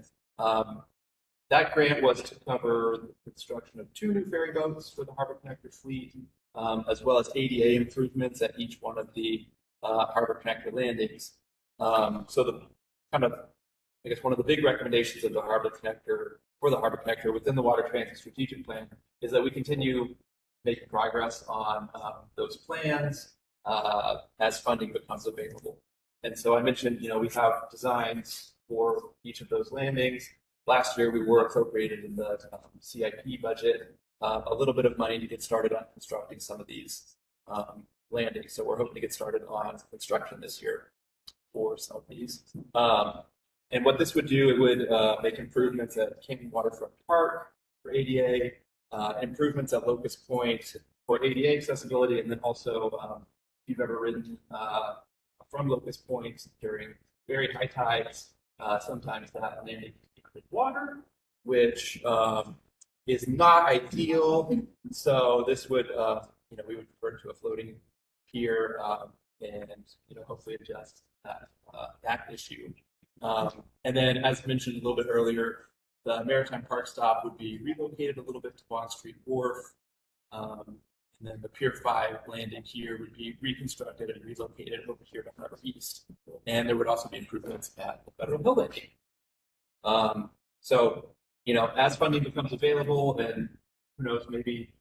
A: That grant was to cover the construction of 2 new ferry boats for the Harbor Connector fleet, as well as ADA improvements at each one of the Harbor Connector landings. So the kind of, I guess, one of the big recommendations of the Harbor Connector for the Harbor Connector within the Water Transit Strategic Plan is that we continue making progress on those plans as funding becomes available. And so I mentioned, we have designs for each of those landings. Last year, we were appropriated in the CIP budget a little bit of money to get started on constructing some of these landings. So we're hoping to get started on construction this year for some of these. And what this would do, it would make improvements at King Waterfront Park for ADA, improvements at Locust Point for ADA accessibility, and then also, if you've ever ridden from Locust Point during very high tides, sometimes that landing can water, which is not ideal. So this would, we would convert to a floating pier and, hopefully adjust that issue. And then, as mentioned a little bit earlier, the Maritime Park stop would be relocated a little bit to Bond Street Wharf. And then the Pier 5 landing here would be reconstructed and relocated over here to Harbor East. And there would also be improvements at the Federal Hill landing. So, as funding becomes available, and who knows, maybe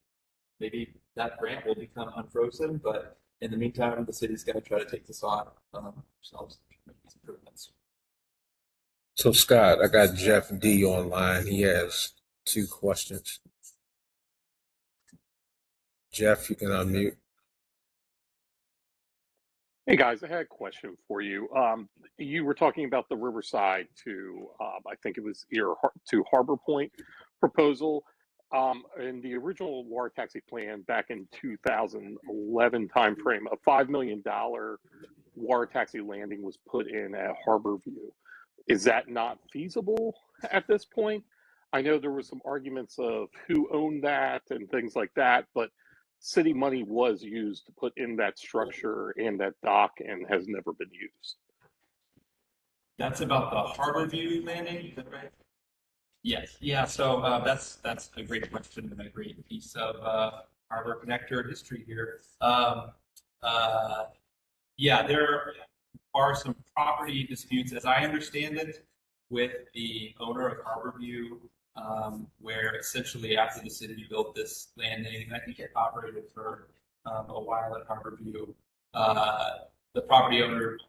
A: maybe that grant will become unfrozen, but in the meantime, the city's gonna try to take this on, themselves, make these improvements.
B: So Scott, I got Jeff D online. He has 2 questions. Jeff, you can unmute.
K: Hey guys, I had a question for you. You were talking about the Riverside to, I think it was to Harbor Point proposal. In the original water taxi plan back in 2011 timeframe, a $5 million water taxi landing was put in at Harborview. Is that not feasible at this point? I know there were some arguments of who owned that and things like that, but city money was used to put in that structure and that dock and has never been used.
A: That's about the Harborview landing, is that right? Yes, yeah, so that's a great question and a great piece of harbor connector history here. Yeah, there are some property disputes, as I understand it, with the owner of Harborview, where essentially after the city built this landing, I think it operated for a while at Harborview, the property owner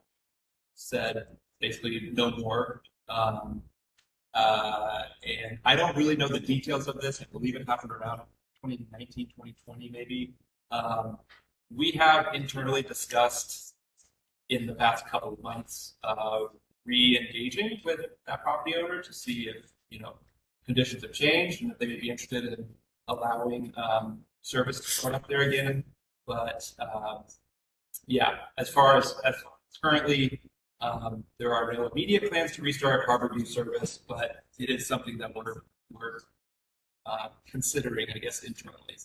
A: said basically no more. And I don't really know the details of this. I believe it happened around 2019, 2020 maybe. We have internally discussed in the past couple of months re-engaging with that property owner to see if, conditions have changed and if they would be interested in allowing service to start up there again. But yeah, as far as currently, there are no immediate plans to restart Harborview service, but it is something that we're considering, I guess, internally.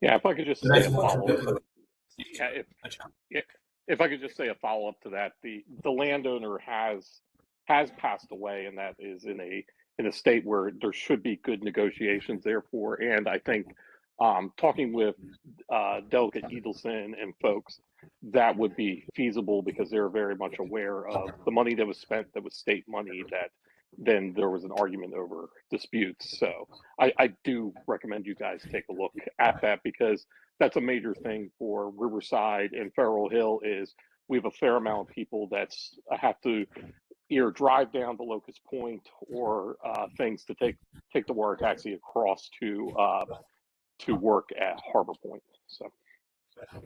K: Yeah, if I could just say a follow-up. If I could just say a follow-up to that, the landowner has passed away, and that is in a state where there should be good negotiations therefore. And I think talking with Delegate Edelson and folks, that would be feasible because they're very much aware of the money that was spent, that was state money, that then there was an argument over disputes. So I do recommend you guys take a look at that, because that's a major thing for Riverside and Farrell Hill. Is we have a fair amount of people that's have to either drive down to Locust Point or things to take the water taxi across to work at Harbor Point. So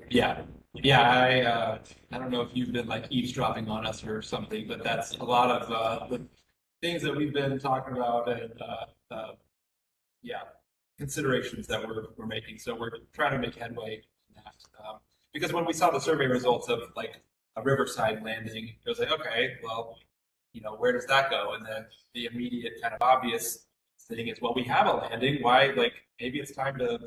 A: yeah, I don't know if you've been like eavesdropping on us or something, but that's a lot of the things that we've been talking about, and yeah, considerations that we're making. So we're trying to make headway in that. Because when we saw the survey results of like a Riverside landing, it was like, okay, well, where does that go? And then the immediate kind of obvious thing is, well, we have a landing. Why, like, maybe it's time to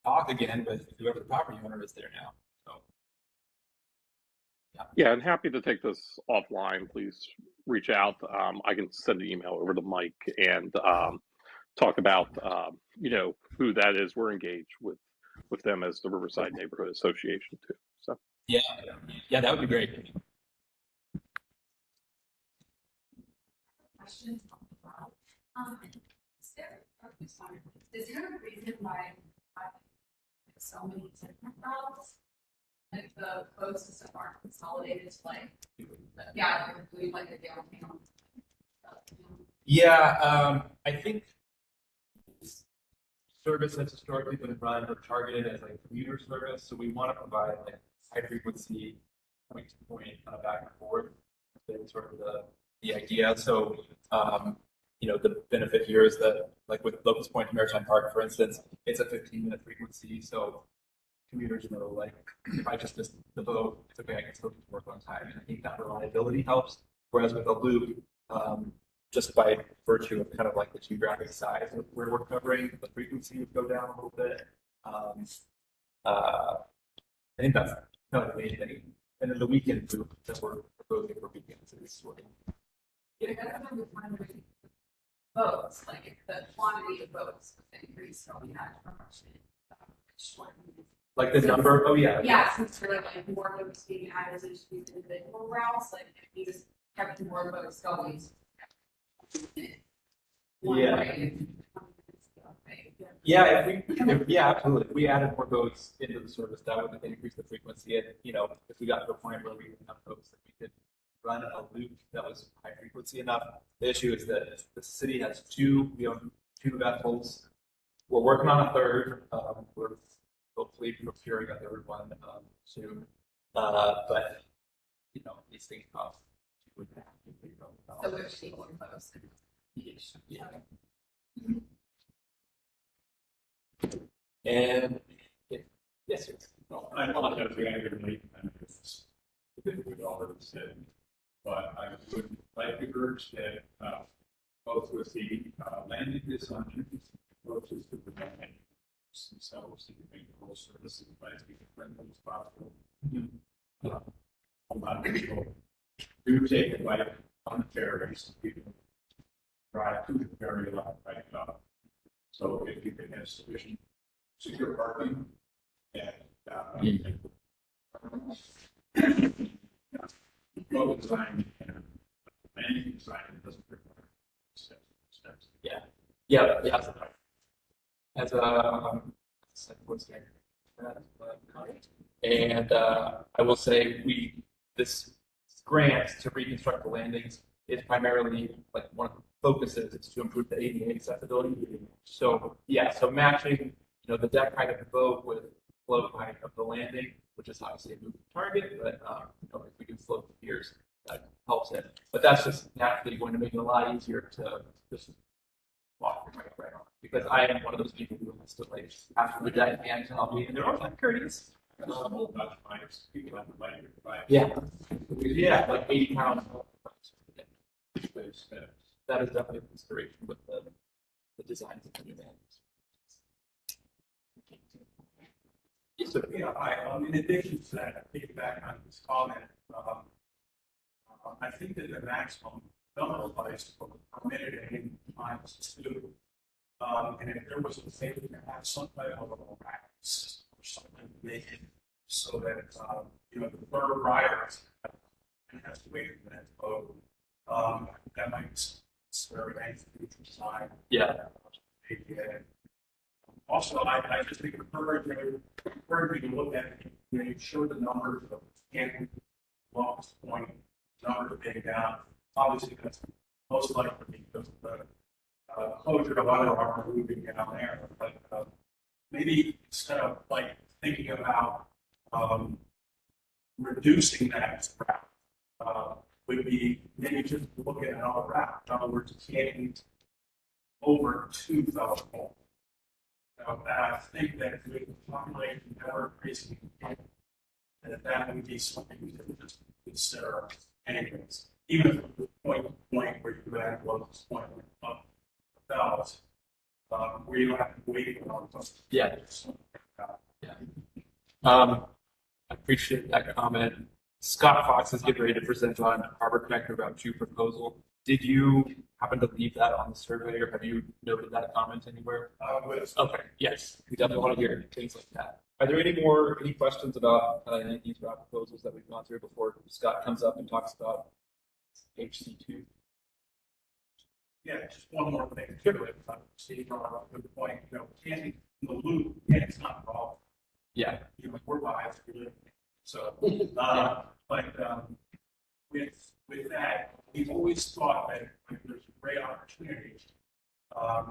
A: talk again with whoever the property owner is there now. So,
K: yeah, I'm happy to take this offline. Please reach out. I can send an email over to Mike and talk about who that is. We're engaged with them as the Riverside Neighborhood Association too. So
A: yeah, that would be great.
L: Questions? Is there a reason why so many different routes? If the code system aren't consolidated to like a downtown.
A: Yeah, I think service has historically been run or targeted as like commuter service, so we want to provide like high frequency point to point kind of back and forth. That's sort of the idea. So the benefit here is that, like with Locust Point to Maritime Park, for instance, it's a 15-minute frequency, so commuters know, like, if I just missed the boat, it's okay, I can still get to work on time. And I think that reliability helps. Whereas with a loop, just by virtue of kind of like the geographic size of where we're covering, the frequency would go down a little bit. I think that's kind of the main thing. And then the weekend loop that we're proposing for weekends is sort of
L: boats, like if the quantity of boats increased, so we had
A: like the number. Oh yeah.
L: Yeah, since we're like more boats being added to these individual routes, like if you just kept more boats going.
A: Yeah, yeah, absolutely. If we added more boats into the service, that would increase the frequency. And, you know, if we got to a point where we had enough boats that we could run a loop that was high frequency enough. The issue is that the city has we own 2 vessels. We're working on a third. We're hopefully procuring a third one soon. But, you know, these things cost.
L: So we're seeing more close.
A: Yeah. And yes, sir.
J: Well, I apologize, we gotta get late, and it's we already said, but I would like to urge that, both with the, landing design, both with the landing themselves, to make the whole service as friendly as possible. A lot of people do take a bite on the ferries, people drive to the ferry a lot right now. So if you can have sufficient secure parking and, both design and landing design doesn't require steps.
A: Yeah. As a and I will say this grant to reconstruct the landings is primarily like one of the focuses is to improve the ADA accessibility. So yeah, so matching the deck height of the boat with float height of the landing, which is obviously a moving target, but if we can float the piers, that helps it. But that's just naturally going to make it a lot easier to just walk right on. Because I am one of those people who has to like after the deck and I'll be in there. I'm courteous. Yeah, like 80 pounds. That is definitely a consideration with the designs of the new landings.
J: Yes, sir. Yeah, in addition to that, I think back on this comment, I think that the maximum number of lights permitted at any time is 2. And if there was a favor to have some type of a rack system or something to make it so that the third rider has to wait for that boat, that might be very nice to design.
A: Yeah.
J: Also, I just think encourage you to look at it. You show the numbers of camping, longest point, number of being down. Obviously, that's most likely because of the closure of other harbor moving down there. But maybe instead of like thinking about reducing that route, would be maybe just look at another route. In other words, camping over 2,000 volts. I think that with the population ever increasing, that would be something we could just consider anyways. Even from the point where you could add one point of 1,000, where you don't have to wait on something.
A: Yeah. I appreciate that comment. Scott Fox is getting ready to present on Harbor Connector Route 2 proposal. Did you happen to leave that on the survey, or have you noted that comment anywhere? Okay, yes, we definitely want to hear things like that. Are there any questions about any of these route proposals that we've gone through before Scott comes up and talks about HC2?
J: Yeah, just one more thing. Steve brought up a good point. Camping in the loop, it's not involved.
A: Yeah.
J: We're biased. So, with that, we've always thought that there's a great opportunity,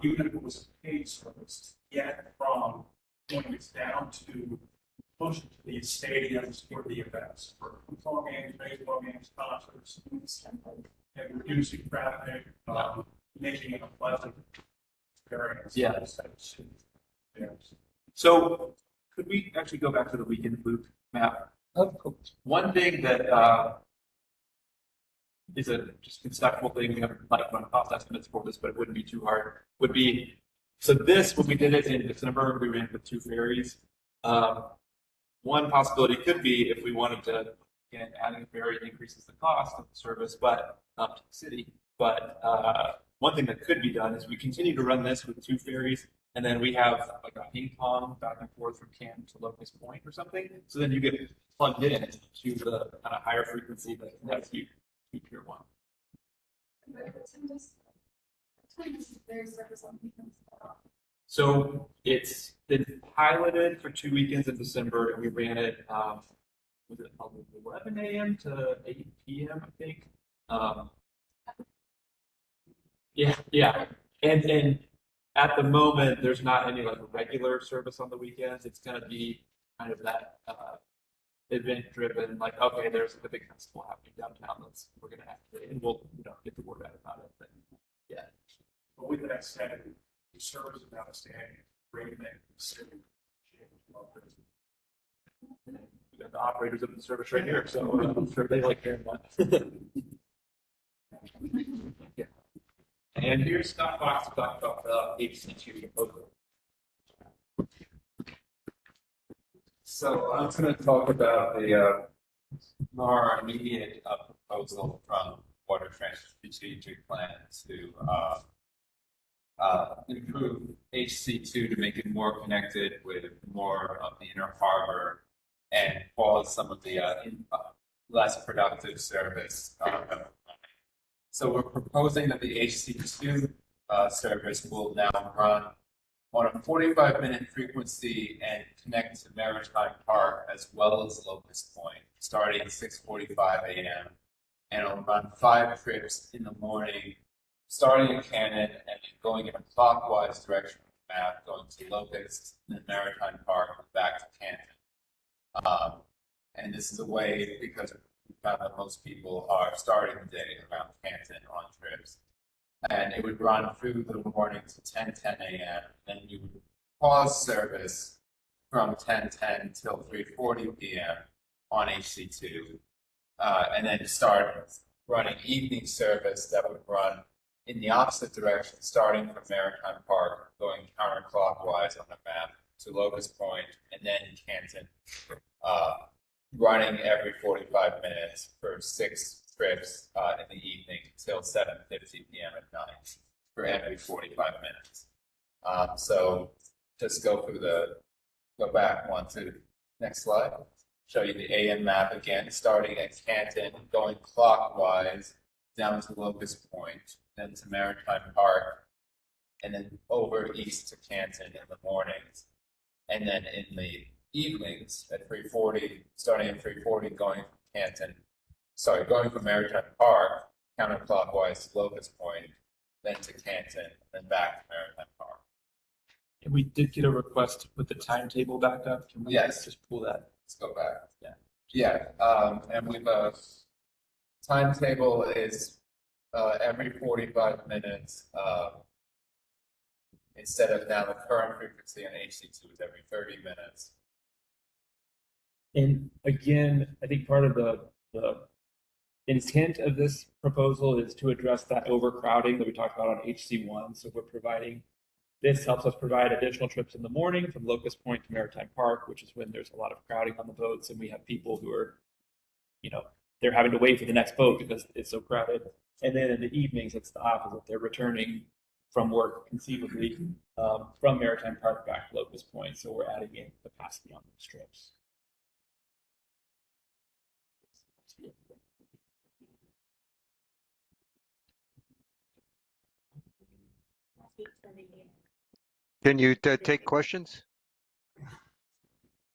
J: even if it was a paid service, to get from points down to closer to these stadiums for the events, for football games, baseball games, concerts, and reducing traffic, making it a pleasant experience.
A: Yeah. So, could we actually go back to the weekend loop map? One thing that is a just conceptual thing, we haven't like run cost estimates for this, but it wouldn't be too hard, would be, so this, when we did it in December, we ran with 2 ferries. One possibility could be if we wanted to, again, adding a ferry increases the cost of the service, but not to the city. But one thing that could be done is we continue to run this with 2 ferries, and then we have like a ping pong back and forth from Canton to Locust Point or something. So then you get plugged in to the kind of higher frequency that connects you to Pier 1. So it's been piloted for 2 weekends in December, and we ran it, was it 11 a.m. to 8 p.m., I think? Um, yeah. And at the moment, there's not any like regular service on the weekends. It's going to be kind of that event driven, like, okay, there's a big festival happening downtown. We're going to activate, and we'll get the word out about it. But yeah.
J: But with that said, the service is outstanding, great thing.
A: We got the operators of the service right here, so I'm sure they like hearing that. Yeah. And here's Scott Fox to talk about the HC2 proposal.
E: So I'm going to talk about the more immediate proposal from Water Transit Strategic Plan to improve HC2 to make it more connected with more of the inner harbor and pause some of the less productive service. So we're proposing that the HC2 service will now run on a 45-minute frequency and connect to Maritime Park as well as Locust Point, starting at 6:45 a.m. And it'll run 5 trips in the morning, starting in Cannon and going in a clockwise direction with the map, going to Locust, then Maritime Park, and back to Cannon. And this is a way, because we found that most people are starting the day around Canton on trips. And it would run through the morning to 10:10 a.m. Then you would pause service from 10:10 till 3:40 p.m. on HC2, and then start running evening service that would run in the opposite direction, starting from Maritime Park, going counterclockwise on the map to Locust Point, and then Canton, running every 45 minutes for 6 trips in the evening till 7:50 p.m. at night for every 45 minutes. So just go back one to next slide. Show you the AM map again, starting at Canton, going clockwise down to Locust Point, then to Maritime Park, and then over east to Canton in the mornings. And then in the evenings at 3:40, starting at 3:40, going from Maritime Park, counterclockwise to Locust Point, then to Canton, then back to Maritime Park.
A: And we did get a request to put the timetable back up. Can we just pull that?
E: Let's go back.
A: Yeah.
E: And we've timetable is every 45 minutes. Instead of now the current frequency on HC2 is every 30 minutes.
A: And again, I think part of the intent of this proposal is to address that overcrowding that we talked about on HC1. So this helps us provide additional trips in the morning from Locust Point to Maritime Park, which is when there's a lot of crowding on the boats, and we have people who are, they're having to wait for the next boat because it's so crowded. And then in the evenings, it's the opposite. They're returning from work, conceivably, from Maritime Park back to Locust Point. So we're adding in capacity on those trips.
M: Can you take questions?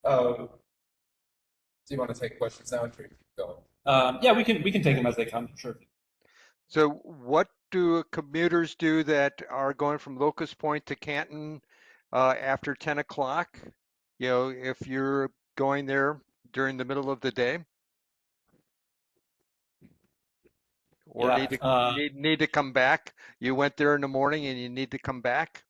E: Do you want to take questions now? Go.
A: Yeah, we can take them as they come. Sure.
M: So what do commuters do that are going from Locust Point to Canton after 10 o'clock? If you're going there during the middle of the day? Or need to come back? You went there in the morning and you need to come back?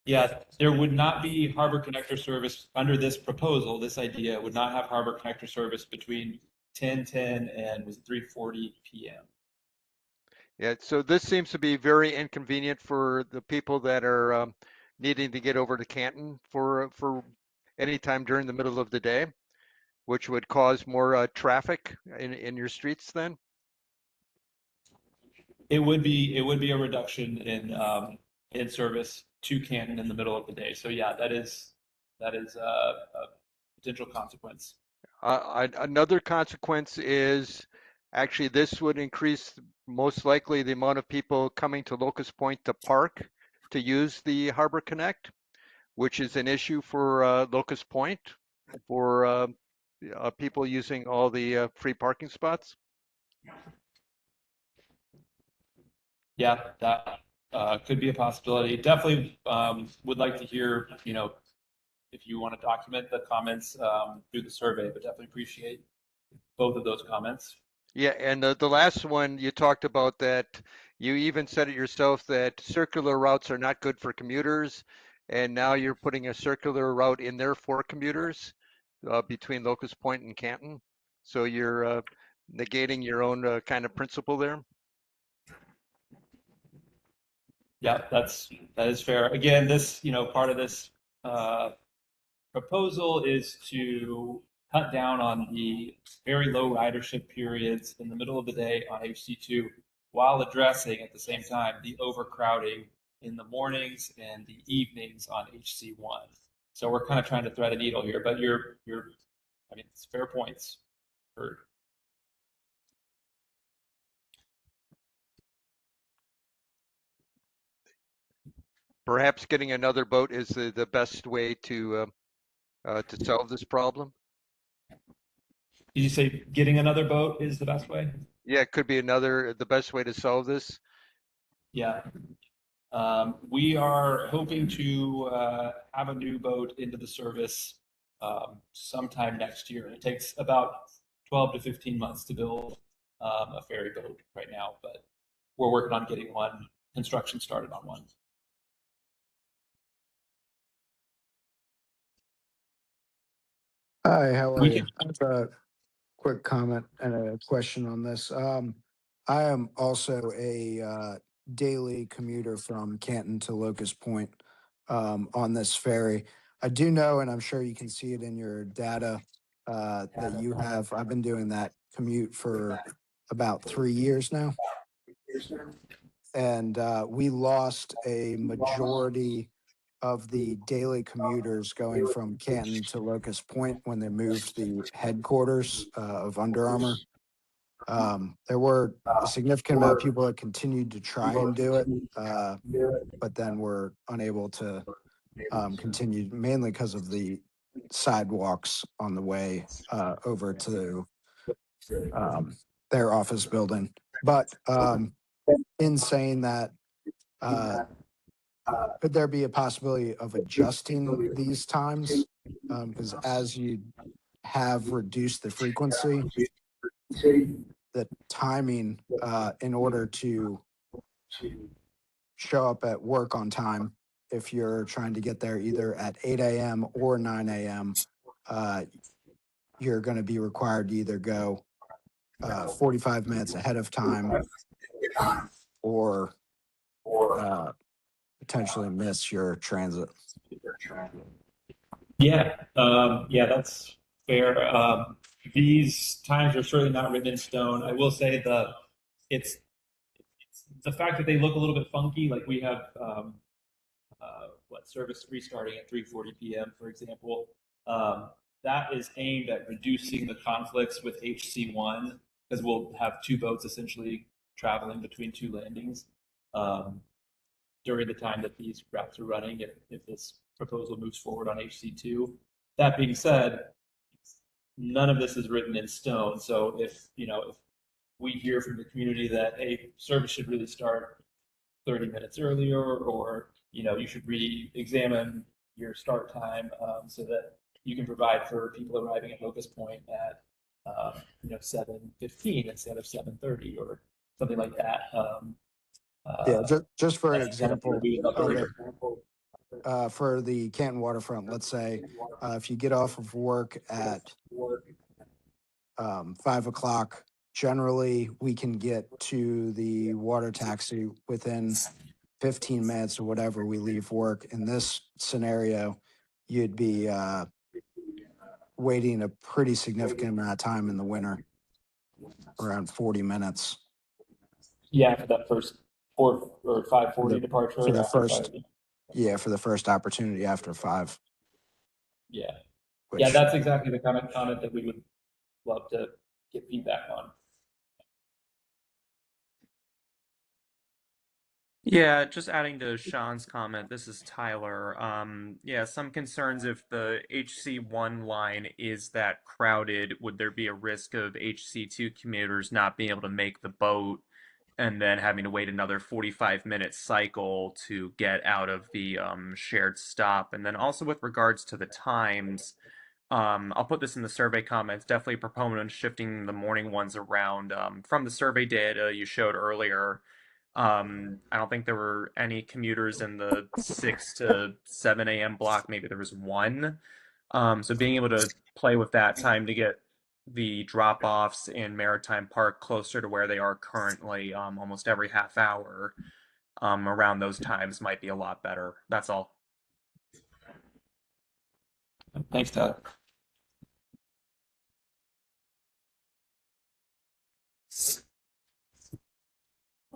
A: Yeah, there would not be Harbor Connector service under this proposal. This idea would not have Harbor Connector service between 10:10 and 3:40 p.m.
M: Yeah, so this seems to be very inconvenient for the people that are needing to get over to Canton for any time during the middle of the day, which would cause more traffic in your streets then?
A: It would be a reduction in service to Canton in the middle of the day. So yeah, that is a potential consequence.
M: Another consequence is actually this would increase most likely the amount of people coming to Locust Point to park to use the Harbor Connect, which is an issue for Locust Point for people using all the free parking spots.
A: Yeah, that could be a possibility. Definitely would like to hear, if you want to document the comments through the survey, but definitely appreciate both of those comments.
M: Yeah, and the last one you talked about that you even said it yourself that circular routes are not good for commuters, and now you're putting a circular route in there for commuters between Locust Point and Canton. So you're negating your own kind of principle there.
A: Yeah, that is fair. Again, this, part of this proposal is to cut down on the very low ridership periods in the middle of the day on HC2 while addressing at the same time the overcrowding in the mornings and the evenings on HC1. So we're kind of trying to thread a needle here, but it's fair points. Heard.
M: Perhaps getting another boat is the best way to solve this problem.
A: Did you say getting another boat is the best way?
M: Yeah, it could be the best way to solve this.
A: Yeah. We are hoping to have a new boat into the service sometime next year. It takes about 12 to 15 months to build a ferry boat right now, but we're working on getting construction started on one.
N: Hi, how are
A: We
N: you?
A: can,
N: I have a quick comment and a question on this. I am also a daily commuter from Canton to Locust Point on this ferry. I do know, and I'm sure you can see it in your data that you have. I've been doing that commute for about 3 years now, and we lost a majority of the daily commuters going from Canton to Locust Point when they moved the headquarters of Under Armour. There were a significant amount of people that continued to try and do it, but then were unable to continue, mainly because of the sidewalks on the way over to their office building. But in saying that, could there be a possibility of adjusting these times? Because as you have reduced the frequency, the timing in order to show up at work on time, if you're trying to get there either at 8 a.m. or 9 a.m., you're going to be required to either go 45 minutes ahead of time or potentially miss your transit.
A: yeah, that's fair. These times are certainly not written in stone. I will say it's the fact that they look a little bit funky. Like we have service restarting at 3:40 p.m. for example. That is aimed at reducing the conflicts with HC1 because we'll have two boats essentially traveling between two landings during the time that these routes are running. If this proposal moves forward on HC2. That being said, none of this is written in stone. So if we hear from the community that service should really start 30 minutes earlier, or you should re-examine your start time so that you can provide for people arriving at Locust Point at 7:15 instead of 7:30 or something like that.
N: Yeah, just for an example
A: we would love to
N: of
A: hear.
N: it, for the Canton waterfront, let's say if you get off of work at 5 o'clock, generally we can get to the water taxi within 15 minutes or whatever we leave work. In this scenario, you'd be waiting a pretty significant amount of time in the winter, around 40 minutes.
A: Yeah, for that first 4 or 5:40 departure.
N: For the
A: after
N: first,
A: 5.
N: yeah, for the first opportunity after 5.
A: Yeah.
N: Which,
A: Yeah, that's exactly the kind of comment that we would love to get feedback on.
D: Yeah, just adding to Sean's comment, this is Tyler. Yeah, some concerns if the HC1 line is that crowded, would there be a risk of HC2 commuters not being able to make the boat and then having to wait another 45-minute cycle to get out of the shared stop? And then also with regards to the times, I'll put this in the survey comments. Definitely a proponent of shifting the morning ones around. From the survey data you showed earlier, I don't think there were any commuters in the 6 to 7 a.m. block. Maybe there was one. So being able to play with that time to get the drop-offs in Maritime Park closer to where they are currently, almost every half hour, around those times might be a lot better. That's all.
A: Thanks, Tyler.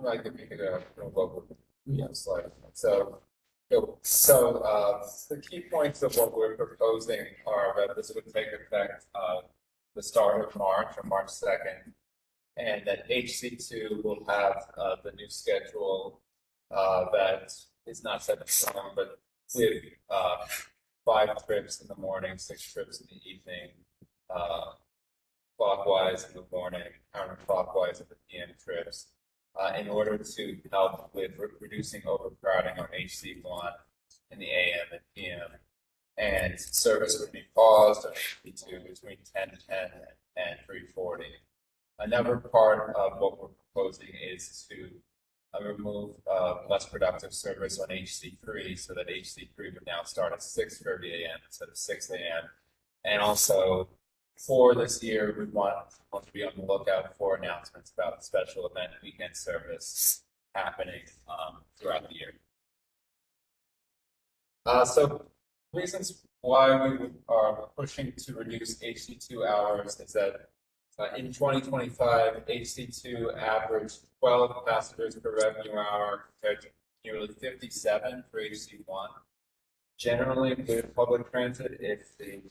E: I could pick it up from local slide. The key points of what we're proposing are that this would take effect the start of March, or March 2nd, and that HC2 will have the new schedule that is not set in stone, but with 5 trips in the morning, 6 trips in the evening, clockwise in the morning, counterclockwise at the PM trips, in order to help with reducing overcrowding on HC1 in the AM and PM. And service would be paused on HC2 between 10:10 and 3:40. Another part of what we're proposing is to remove less productive service on HC3, so that HC3 would now start at 6:30 a.m. instead of 6 a.m. And also, for this year, we want to be on the lookout for announcements about special event weekend service happening throughout the year. So reasons why we are pushing to reduce HC2 hours is that in 2025, HC2 averaged 12 passengers per revenue hour compared to nearly 57 for HC1. Generally, with public transit, if the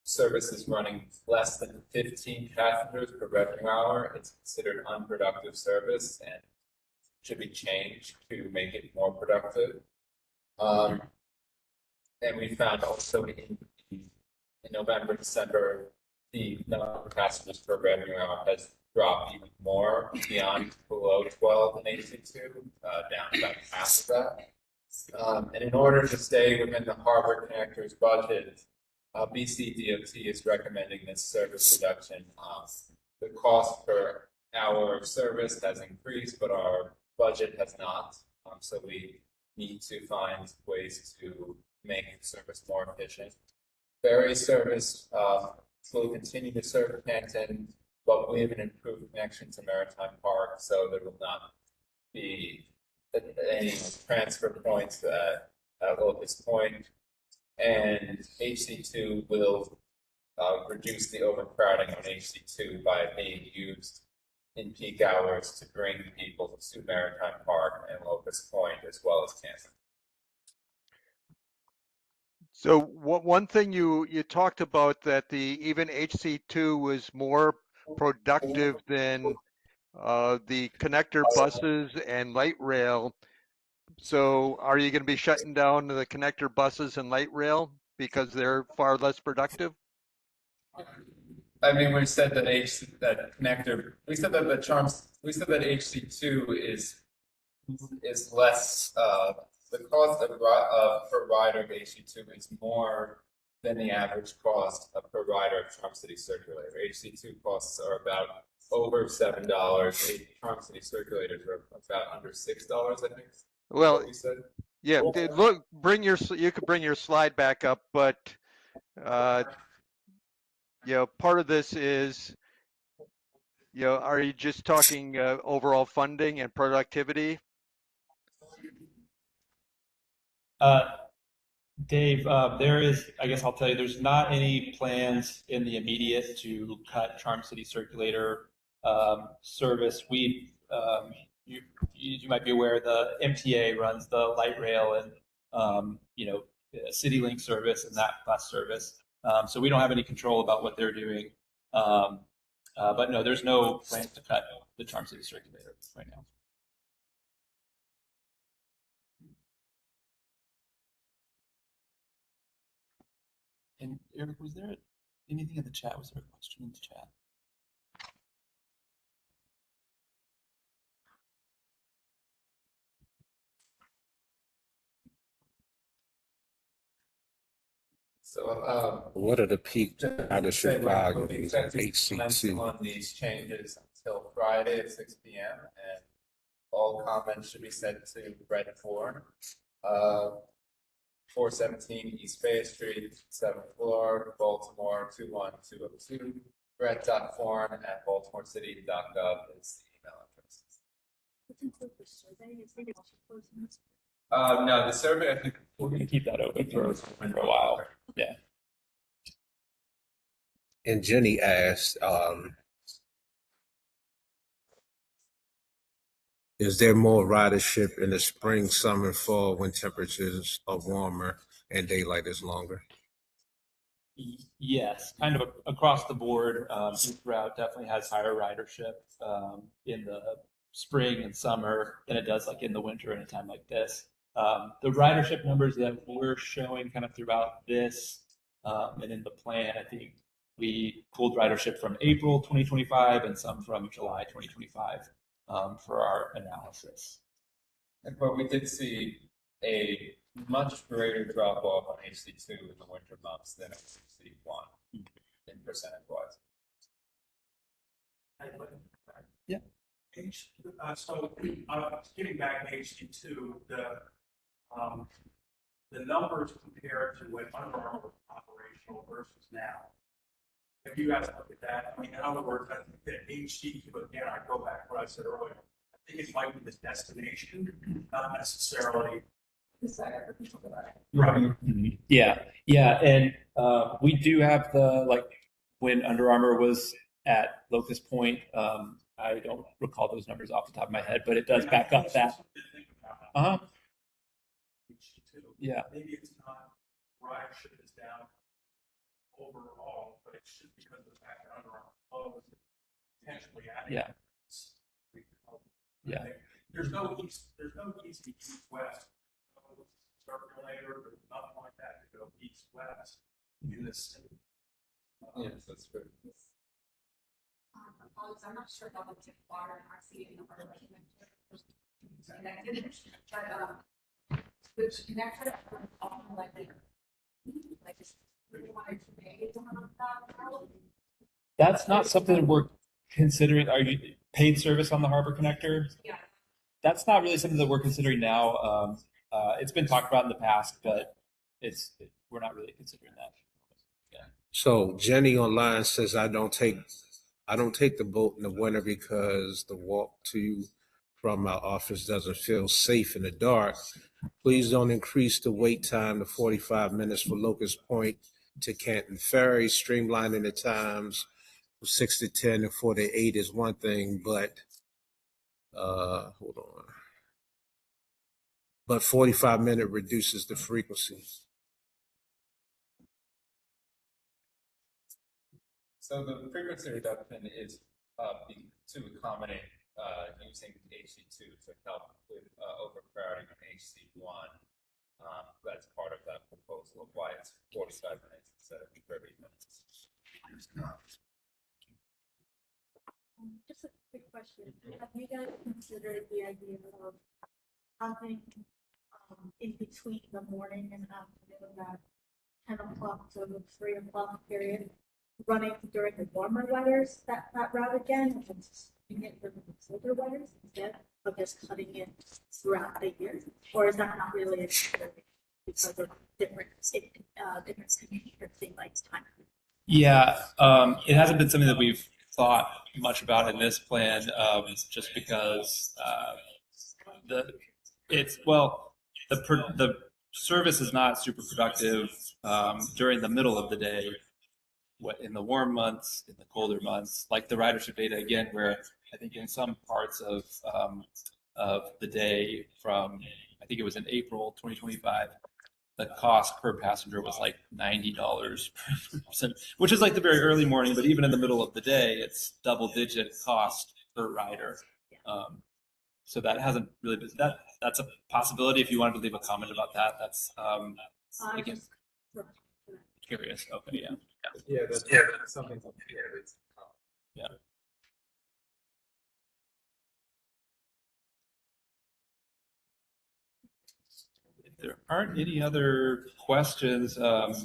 E: service is running less than 15 passengers per revenue hour, it's considered unproductive service and should be changed to make it more productive. And we found also in November, December, the number of passengers per revenue hour has dropped even more beyond below 12 in HC2, down about half of that. And in order to stay within the harbor connector's budget, BC DOT is recommending this service reduction. The cost per hour of service has increased, but our budget has not. So we need to find ways to make service more efficient. Ferry service will continue to serve Canton, but we have an improved connection to Maritime Park, so there will not be any transfer points at Locust Point. And HC2 will reduce the overcrowding on HC2 by being used in peak hours to bring people to Maritime Park and Locust Point, as well as Canton.
M: So one thing you talked about that the even HC2 was more productive than the connector buses and light rail. So are you going to be shutting down the connector buses and light rail because they're far less productive?
E: I mean, we said that we said that HC2 is less, the cost per rider of HC2 is more than the average cost per rider of Trump City Circulator. HC2 costs are about over $7. Trump City Circulators are about under $6, I think.
M: Well,
E: we said.
M: Yeah, look, you could bring your slide back up, but part of this is, are you just talking overall funding and productivity?
A: Dave, there is, I guess I'll tell you, there's not any plans in the immediate to cut Charm City Circulator service. You might be aware the MTA runs the light rail and CityLink service and that bus service. So we don't have any control about what they're doing. But no, there's no plans to cut the Charm City Circulator right now. And Eric, was there anything in the chat? Was there a question in the chat?
E: So,
B: What are the peak ridership
E: we'll be
B: volumes of
E: expecting comments
B: HC2?
E: on these changes until Friday at 6 p.m. and all comments should be sent to Brett Ford, 417 East Bay Street, 7th floor, Baltimore 21202. Brett.Forn@baltimorecity.gov is the email address.
I: What's included the survey? Is it also closing this?
E: No, the survey, I think
A: We're going to keep that open for a while. Yeah.
B: And Jenny asked, is there more ridership in the spring, summer, fall when temperatures are warmer and daylight is longer?
A: Yes, kind of across the board. Each route definitely has higher ridership in the spring and summer than it does like in the winter in a time like this. The ridership numbers that we're showing kind of throughout this and in the plan, I think we pulled ridership from April 2025 and some from July 2025 for our analysis.
E: But we did see a much greater drop off on HC2 in the winter months than HC1 in percentage wise.
A: Yeah.
J: So, getting back to HC2, the numbers compared to when Under Armour was operational versus now. If you guys look at that, I mean, in other words, I think that HC2, again, I go back to what I said earlier. I think it might be the destination, not necessarily.
A: Right. Yeah. Yeah. And we do have the, like, when Under Armour was at Locust Point, I don't recall those numbers off the top of my head, but it does back up that. Uh-huh. Yeah.
J: Maybe it's not ridership is down overall, but it's just because of the fact that Under Armour closed, potentially adding.
A: Yeah. Yeah.
J: There's no east to east west. No circulator, or nothing like that to go east west in this city.
E: Yes, that's true.
L: I'm not sure about the water and RC and the connected, but which connected often like just
A: That's not something we're considering. Are you paid service on the Harbor Connector?
L: Yeah.
A: That's not really something that we're considering now. It's been talked about in the past, but we're not really considering that. Yeah.
B: So Jenny online says I don't take the boat in the winter because the walk to from my office doesn't feel safe in the dark. Please don't increase the wait time to 45 minutes for Locust Point to Canton Ferry. Streamlining the times from 6 to 10 and 4 to 8 is one thing, but hold on. But 45-minute reduces the frequency.
E: So the frequency reduction is to accommodate using HC2 to help with overcrowding on HC1. That's part of that proposal of why it's 45 minutes instead of 30 minutes.
I: Just a quick question. Have you guys considered the idea of having in between the morning and afternoon, that 10 o'clock to 3 o'clock period, running during the warmer weathers, that route again, and just doing it for the colder weathers instead of just cutting it throughout the year? Or is that not really a consideration because of different daylight time?
A: Yeah, it hasn't been something that we've thought much about in this plan, just because the service is not super productive during the middle of the day. What in the warm months, in the colder months, like the ridership data again, where I think in some parts of the day from I think it was in April 2025. The cost per passenger was like $90 per person, which is like the very early morning, but even in the middle of the day, it's double-digit cost per rider. So that hasn't really been that's a possibility. If you wanted to leave a comment about that, that's again. Curious. Okay, yeah.
E: Yeah, that's something.
A: Yeah. If there aren't any other questions, of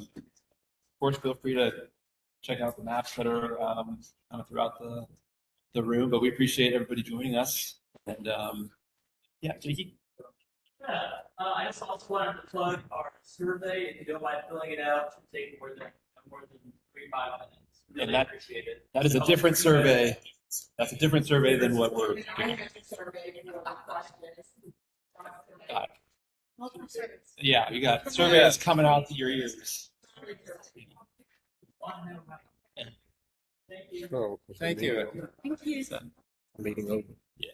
A: course, feel free to check out the maps that are kind of throughout the room. But we appreciate everybody joining us. And yeah, Jakey.
O: Yeah, I just also wanted to plug our survey. If you don't mind filling it out, it should take more than 3-5 minutes. Really
A: And that-
O: appreciate it.
A: That is a different survey. That's a different survey than what we're doing. Yeah, you got surveys coming out to your ears.
O: Thank you.
B: Oh,
E: Thank you.
I: Thank you.
A: So,
B: meeting over.
A: yeah.